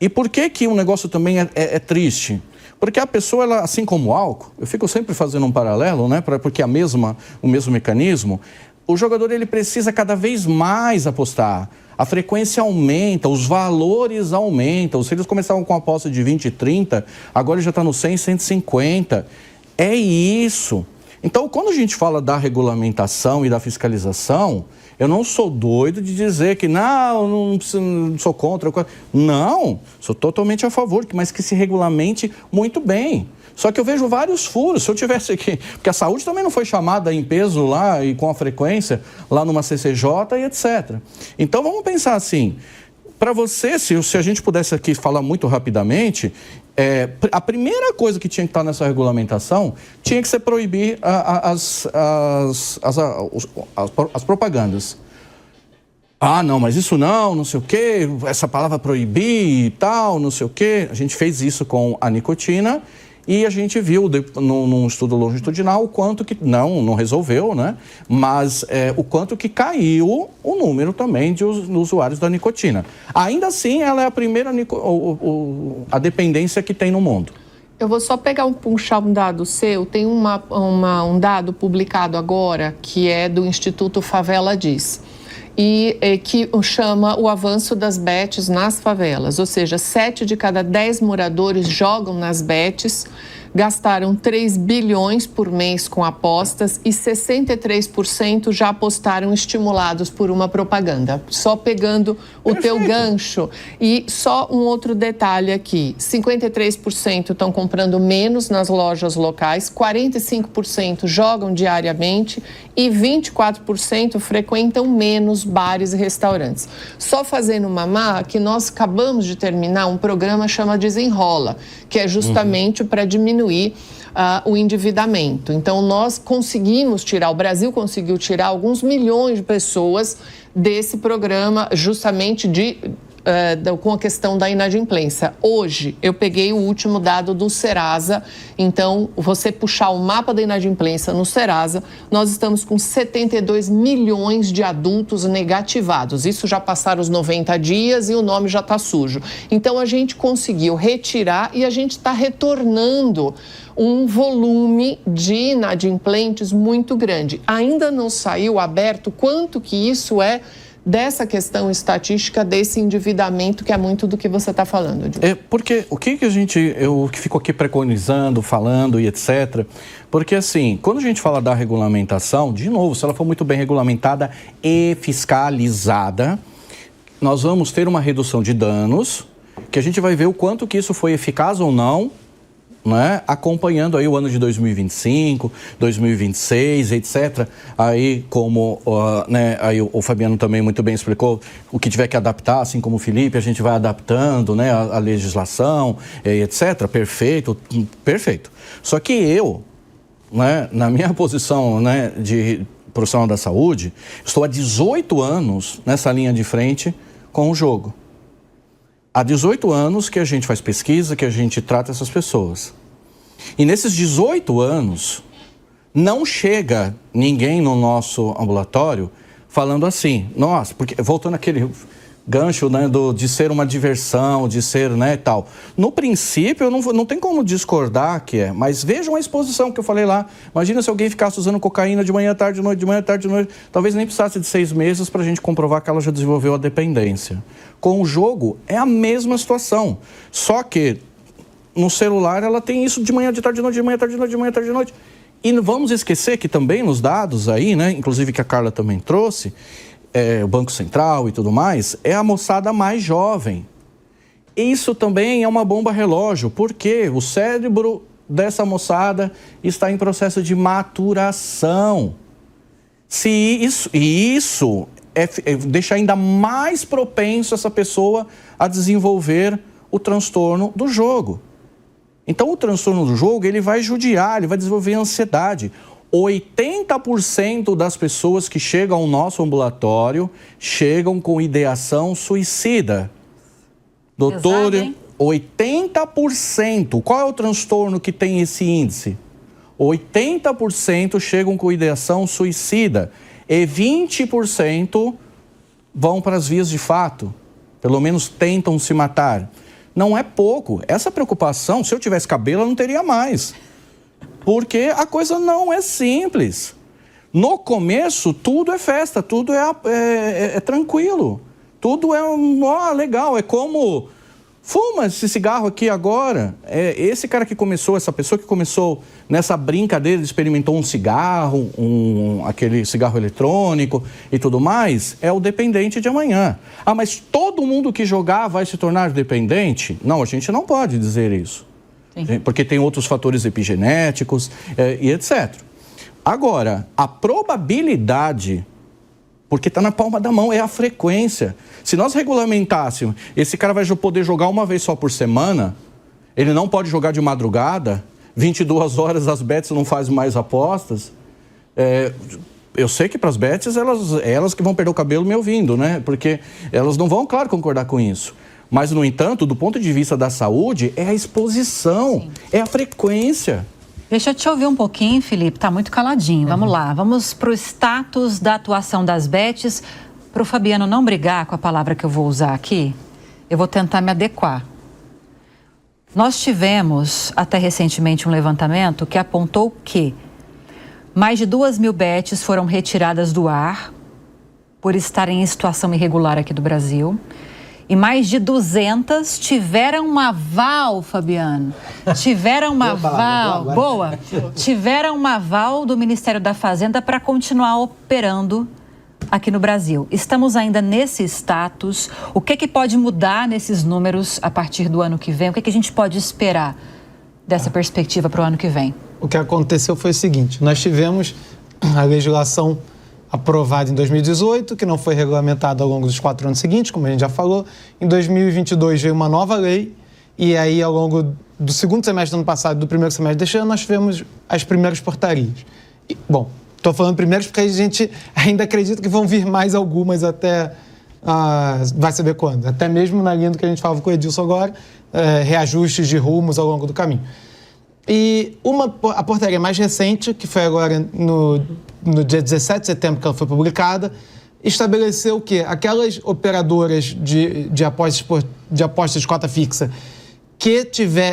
E por que um negócio também é triste? Porque a pessoa, ela, assim como o álcool, eu fico sempre fazendo um paralelo, né? Porque é o mesmo mecanismo. O jogador, ele precisa cada vez mais apostar. A frequência aumenta, os valores aumentam. Se eles começavam com a aposta de 20 e 30, agora já está no 100, 150. É isso. Então, quando a gente fala da regulamentação e da fiscalização, eu não sou doido de dizer que não sou contra. Não, sou totalmente a favor, mas que se regulamente muito bem. Só que eu vejo vários furos. Se eu tivesse aqui... Porque a saúde também não foi chamada em peso lá e com a frequência lá numa CCJ e etc. Então, vamos pensar assim. Para você, se a gente pudesse aqui falar muito rapidamente, a primeira coisa que tinha que estar nessa regulamentação tinha que ser proibir as propagandas. Não, mas isso não sei o quê, essa palavra proibir e tal, não sei o quê. A gente fez isso com a nicotina e a gente viu num estudo longitudinal o quanto que, não resolveu, né? Mas o quanto que caiu o número também de usuários da nicotina. Ainda assim, ela é a primeira a dependência que tem no mundo. Eu vou só puxar um dado seu. Tem um dado publicado agora que é do Instituto Favela Diz. E que chama o avanço das bets nas favelas, ou seja, 7 de cada 10 moradores jogam nas bets, gastaram 3 bilhões por mês com apostas e 63% já apostaram estimulados por uma propaganda. Só pegando o teu gancho. E só um outro detalhe aqui, 53% estão comprando menos nas lojas locais, 45% jogam diariamente e 24% frequentam menos bares e restaurantes. Só fazendo uma marca, que nós acabamos de terminar um programa chama Desenrola, que é justamente para diminuir o endividamento. Então, nós conseguimos o Brasil conseguiu tirar alguns milhões de pessoas desse programa justamente com a questão da inadimplência. Hoje, eu peguei o último dado do Serasa, então, você puxar o mapa da inadimplência no Serasa, nós estamos com 72 milhões de adultos negativados. Isso já passaram os 90 dias e o nome já está sujo. Então, a gente conseguiu retirar e a gente está retornando um volume de inadimplentes muito grande. Ainda não saiu aberto quanto que isso é dessa questão estatística, desse endividamento, que é muito do que você está falando, Diogo. Porque o que eu fico aqui preconizando, falando e etc. Porque, assim, quando a gente fala da regulamentação, de novo, se ela for muito bem regulamentada e fiscalizada, nós vamos ter uma redução de danos, que a gente vai ver o quanto que isso foi eficaz ou não, né? Acompanhando aí o ano de 2025, 2026, etc. Aí, como aí o Fabiano também muito bem explicou, o que tiver que adaptar, assim como o Felipe, a gente vai adaptando, né, a legislação, etc. Perfeito. Só que eu, né, na minha posição, né, de profissional da saúde, estou há 18 anos nessa linha de frente com o jogo. Há 18 anos que a gente faz pesquisa, que a gente trata essas pessoas. E nesses 18 anos, não chega ninguém no nosso ambulatório falando assim, nossa, porque voltando àquele gancho, né, de ser uma diversão, de ser, né, tal. No princípio, não tem como discordar que mas vejam a exposição que eu falei lá. Imagina se alguém ficasse usando cocaína de manhã, tarde, de noite, de manhã, tarde, de noite. Talvez nem precisasse de 6 meses para a gente comprovar que ela já desenvolveu a dependência. Com o jogo, é a mesma situação. Só que no celular ela tem isso de manhã, de tarde, de noite, de manhã, tarde, de noite, de manhã, tarde, de noite. E não vamos esquecer que também nos dados aí, né, inclusive que a Carla também trouxe, o Banco Central e tudo mais, é a moçada mais jovem. Isso também é uma bomba relógio, porque o cérebro dessa moçada está em processo de maturação. Isso deixa ainda mais propenso essa pessoa a desenvolver o transtorno do jogo. Então, o transtorno do jogo, ele vai judiar, ele vai desenvolver ansiedade. 80% das pessoas que chegam ao nosso ambulatório chegam com ideação suicida. Doutor, pesado, 80%. Qual é o transtorno que tem esse índice? 80% chegam com ideação suicida e 20% vão para as vias de fato. Pelo menos tentam se matar. Não é pouco. Essa preocupação, se eu tivesse cabelo, eu não teria mais. Porque a coisa não é simples. No começo, tudo é festa, tudo é tranquilo. Tudo é legal, é como... Fuma esse cigarro aqui agora. Esse cara que começou, essa pessoa que começou nessa brincadeira, experimentou um cigarro, aquele cigarro eletrônico e tudo mais, é o dependente de amanhã. Ah, mas todo mundo que jogar vai se tornar dependente? Não, a gente não pode dizer isso. Sim. Porque tem outros fatores epigenéticos e etc. Agora, a probabilidade... Porque está na palma da mão, é a frequência. Se nós regulamentássemos, esse cara vai poder jogar uma vez só por semana, ele não pode jogar de madrugada, 22 horas as bets não fazem mais apostas. Eu sei que para as bets, elas que vão perder o cabelo me ouvindo, né? Porque elas não vão, claro, concordar com isso. Mas, no entanto, do ponto de vista da saúde, é a exposição, sim, é a frequência. Deixa eu te ouvir um pouquinho, Felipe, tá muito caladinho. Vamos lá, vamos para o status da atuação das bets. Para o Fabiano não brigar com a palavra que eu vou usar aqui, eu vou tentar me adequar. Nós tivemos, até recentemente, um levantamento que apontou que mais de 2.000 bets foram retiradas do ar por estarem em situação irregular aqui do Brasil. E mais de 200 tiveram um aval, Fabiano. Tiveram um aval, boa. Tiveram um aval do Ministério da Fazenda para continuar operando aqui no Brasil. Estamos ainda nesse status. O que pode mudar nesses números a partir do ano que vem? O que a gente pode esperar dessa perspectiva para o ano que vem? O que aconteceu foi o seguinte, nós tivemos a legislação aprovada em 2018, que não foi regulamentada ao longo dos 4 anos seguintes, como a gente já falou. Em 2022 veio uma nova lei e aí ao longo do segundo semestre do ano passado e do primeiro semestre deste ano nós tivemos as primeiras portarias. Bom, estou falando primeiras porque a gente ainda acredita que vão vir mais algumas até, vai saber quando, até mesmo na linha do que a gente falava com o Edilson agora, reajustes de rumos ao longo do caminho. E a portaria mais recente, que foi agora no dia 17 de setembro que ela foi publicada, estabeleceu que aquelas operadoras de apostas de cota fixa que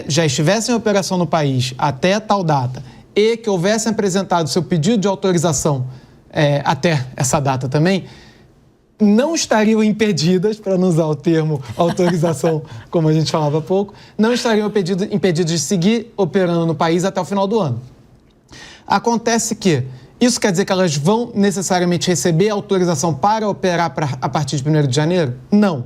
já estivessem em operação no país até tal data e que houvessem apresentado seu pedido de autorização até essa data também, não estariam impedidas, para não usar o termo autorização, como a gente falava há pouco, não estariam impedidas de seguir operando no país até o final do ano. Acontece que isso quer dizer que elas vão necessariamente receber autorização para operar a partir de 1º de janeiro? Não,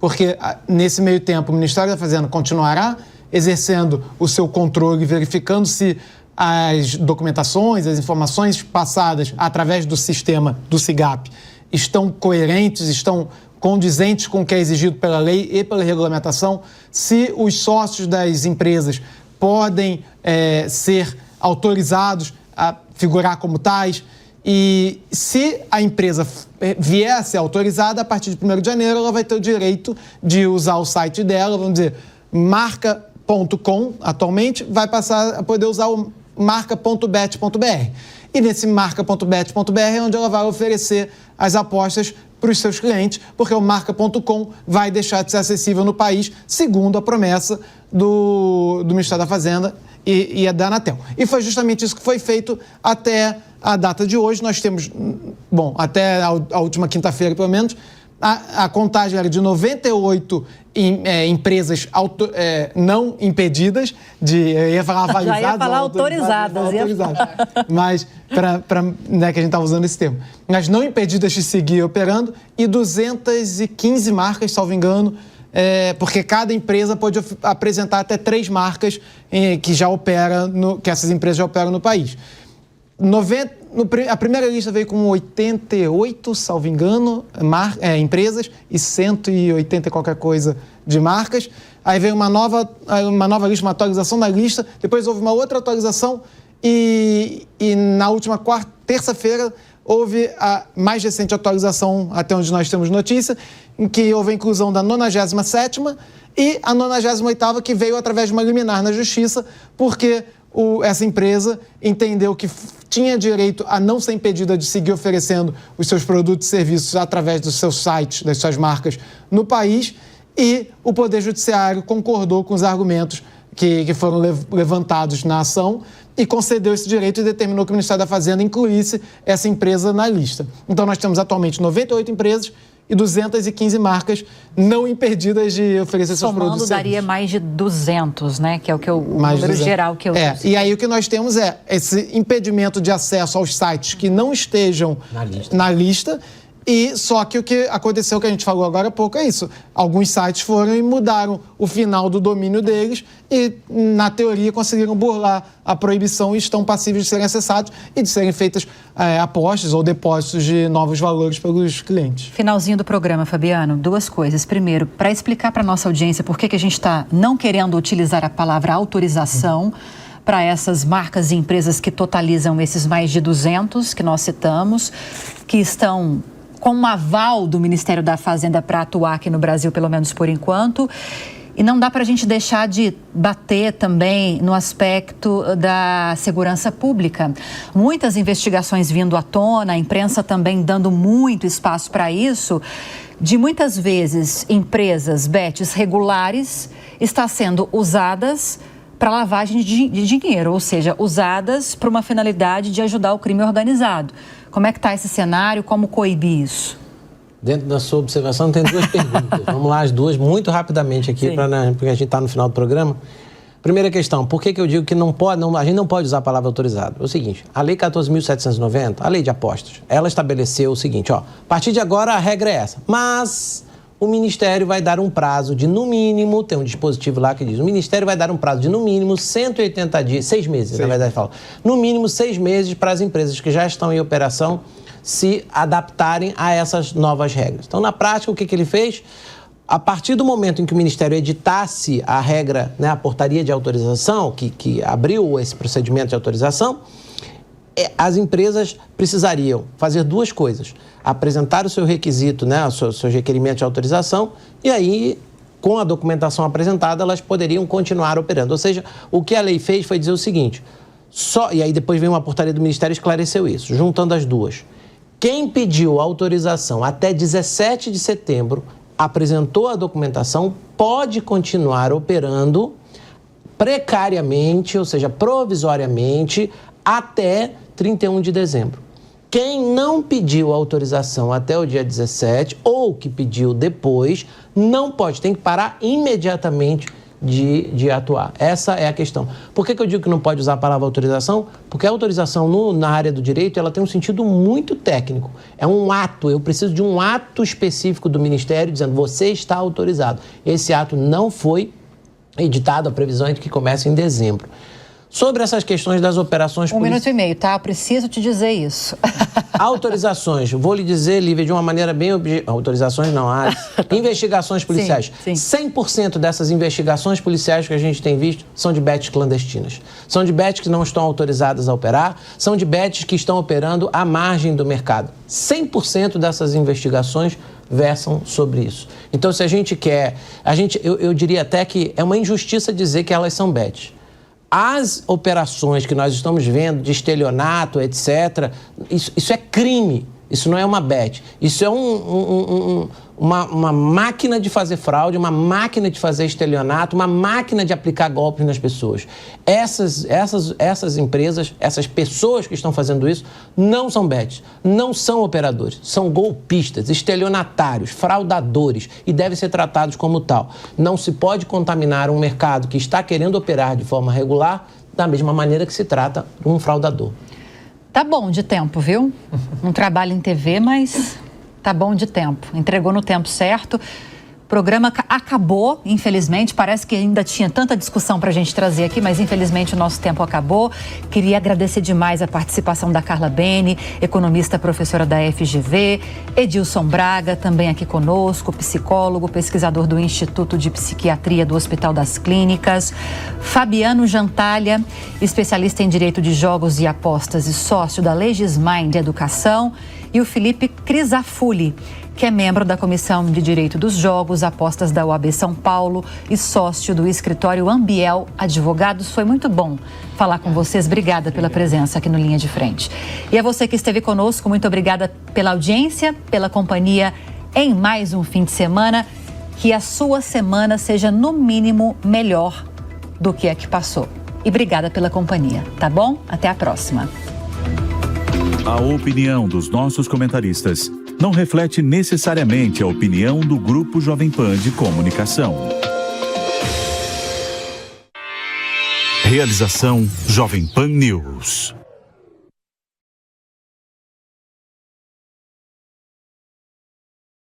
porque nesse meio tempo o Ministério da Fazenda continuará exercendo o seu controle, verificando se as documentações, as informações passadas através do sistema do SIGAP estão coerentes, estão condizentes com o que é exigido pela lei e pela regulamentação, se os sócios das empresas podem ser autorizados a figurar como tais, e se a empresa vier a ser autorizada, a partir de 1º de janeiro, ela vai ter o direito de usar o site dela, vamos dizer, marca.com, atualmente, vai passar a poder usar o marca.bet.br. E nesse marca.bet.br é onde ela vai oferecer as apostas para os seus clientes, porque o marca.com vai deixar de ser acessível no país, segundo a promessa do Ministério da Fazenda e da Anatel. E foi justamente isso que foi feito até a data de hoje. Nós temos, até a última quinta-feira, pelo menos, a contagem era de 98 empresas não impedidas, eu ia falar avalizadas. Já ia falar autorizadas. Mas, que a gente estava usando esse termo. Mas não impedidas de seguir operando, e 215 marcas, salvo engano, porque cada empresa pode apresentar até 3 marcas que essas empresas já operam no país. A primeira lista veio com 88, salvo engano, empresas e 180 e qualquer coisa de marcas. Aí veio uma nova lista, uma atualização da lista. Depois houve uma outra atualização e na última terça-feira houve a mais recente atualização, até onde nós temos notícia, em que houve a inclusão da 97ª e a 98ª, que veio através de uma liminar na Justiça, porque essa empresa entendeu que tinha direito a não ser impedida de seguir oferecendo os seus produtos e serviços através dos seus sites, das suas marcas no país, e o Poder Judiciário concordou com os argumentos que foram levantados na ação e concedeu esse direito e determinou que o Ministério da Fazenda incluísse essa empresa na lista. Então, nós temos atualmente 98 empresas e 215 marcas não impedidas de oferecer seus produtos e serviços. Daria mais de 200, né? Que é o número geral que eu disse. E aí o que nós temos é esse impedimento de acesso aos sites que não estejam na lista. E só que o que aconteceu, que a gente falou agora há pouco, é isso. Alguns sites foram e mudaram o final do domínio deles e, na teoria, conseguiram burlar a proibição e estão passíveis de serem acessados e de serem feitas apostas ou depósitos de novos valores pelos clientes. Finalzinho do programa, Fabiano, 2 coisas. Primeiro, para explicar para a nossa audiência por que a gente está não querendo utilizar a palavra autorização para essas marcas e empresas que totalizam esses mais de 200 que nós citamos, que estão com um aval do Ministério da Fazenda para atuar aqui no Brasil, pelo menos por enquanto. E não dá para a gente deixar de bater também no aspecto da segurança pública. Muitas investigações vindo à tona, a imprensa também dando muito espaço para isso, de muitas vezes empresas, bets regulares, está sendo usadas para lavagem de dinheiro, ou seja, usadas para uma finalidade de ajudar o crime organizado. Como é que está esse cenário? Como coibir isso? Dentro da sua observação, tem 2 perguntas. Vamos lá, as 2, muito rapidamente aqui, porque a gente está no final do programa. Primeira questão, por que eu digo que a gente não pode usar a palavra autorizado? É o seguinte, a Lei 14.790, a Lei de Apostas, ela estabeleceu o seguinte, a partir de agora a regra é essa, mas o Ministério vai dar um prazo de, no mínimo, tem um dispositivo lá que diz, o Ministério vai dar um prazo de, no mínimo, 180 dias, 6 meses, na verdade, fala. No mínimo, 6 meses para as empresas que já estão em operação se adaptarem a essas novas regras. Então, na prática, o que ele fez? A partir do momento em que o Ministério editasse a regra, né, a portaria de autorização, que abriu esse procedimento de autorização, as empresas precisariam fazer 2 coisas. Apresentar o seu requisito, né, os seus requerimentos de autorização, e aí, com a documentação apresentada, elas poderiam continuar operando. Ou seja, o que a lei fez foi dizer o seguinte, e aí depois veio uma portaria do Ministério e esclareceu isso, juntando as 2. Quem pediu autorização até 17 de setembro, apresentou a documentação, pode continuar operando precariamente, ou seja, provisoriamente, até 31 de dezembro. Quem não pediu autorização até o dia 17 ou que pediu depois, não pode, tem que parar imediatamente de atuar. Essa é a questão. Por que eu digo que não pode usar a palavra autorização? Porque a autorização na área do direito, ela tem um sentido muito técnico. É um ato, eu preciso de um ato específico do Ministério dizendo, você está autorizado. Esse ato não foi editado, a previsão é de que comece em dezembro. Sobre essas questões das operações... 1 minuto e meio, tá? Eu preciso te dizer isso. Autorizações, vou lhe dizer, Lívia, de uma maneira bem... Autorizações não, investigações policiais. Sim. 100% dessas investigações policiais que a gente tem visto são de bets clandestinas. São de bets que não estão autorizadas a operar, são de bets que estão operando à margem do mercado. 100% dessas investigações versam sobre isso. Então, se a gente quer... Eu diria até que é uma injustiça dizer que elas são bets. As operações que nós estamos vendo de estelionato, etc., isso é crime, isso não é uma bet. Isso é uma máquina de fazer fraude, uma máquina de fazer estelionato, uma máquina de aplicar golpes nas pessoas. Essas empresas, essas pessoas que estão fazendo isso, não são bets, não são operadores, são golpistas, estelionatários, fraudadores e devem ser tratados como tal. Não se pode contaminar um mercado que está querendo operar de forma regular da mesma maneira que se trata de um fraudador. Tá bom de tempo, viu? Não trabalho em TV, mas tá bom de tempo. Entregou no tempo certo. O programa acabou, infelizmente. Parece que ainda tinha tanta discussão para a gente trazer aqui, mas infelizmente o nosso tempo acabou. Queria agradecer demais a participação da Carla Bene, economista, professora da FGV, Edilson Braga, também aqui conosco, psicólogo, pesquisador do Instituto de Psiquiatria do Hospital das Clínicas, Fabiano Jantalha, especialista em Direito de Jogos e Apostas e sócio da Legismind Educação, e o Felipe Crisafulli, que é membro da Comissão de Direito dos Jogos, Apostas da OAB São Paulo e sócio do escritório Ambiel Advogados. Foi muito bom falar com vocês. Obrigada pela presença aqui no Linha de Frente. E a você que esteve conosco, muito obrigada pela audiência, pela companhia em mais um fim de semana. Que a sua semana seja, no mínimo, melhor do que a que passou. E obrigada pela companhia, tá bom? Até a próxima. A opinião dos nossos comentaristas não reflete necessariamente a opinião do Grupo Jovem Pan de Comunicação. Realização Jovem Pan News.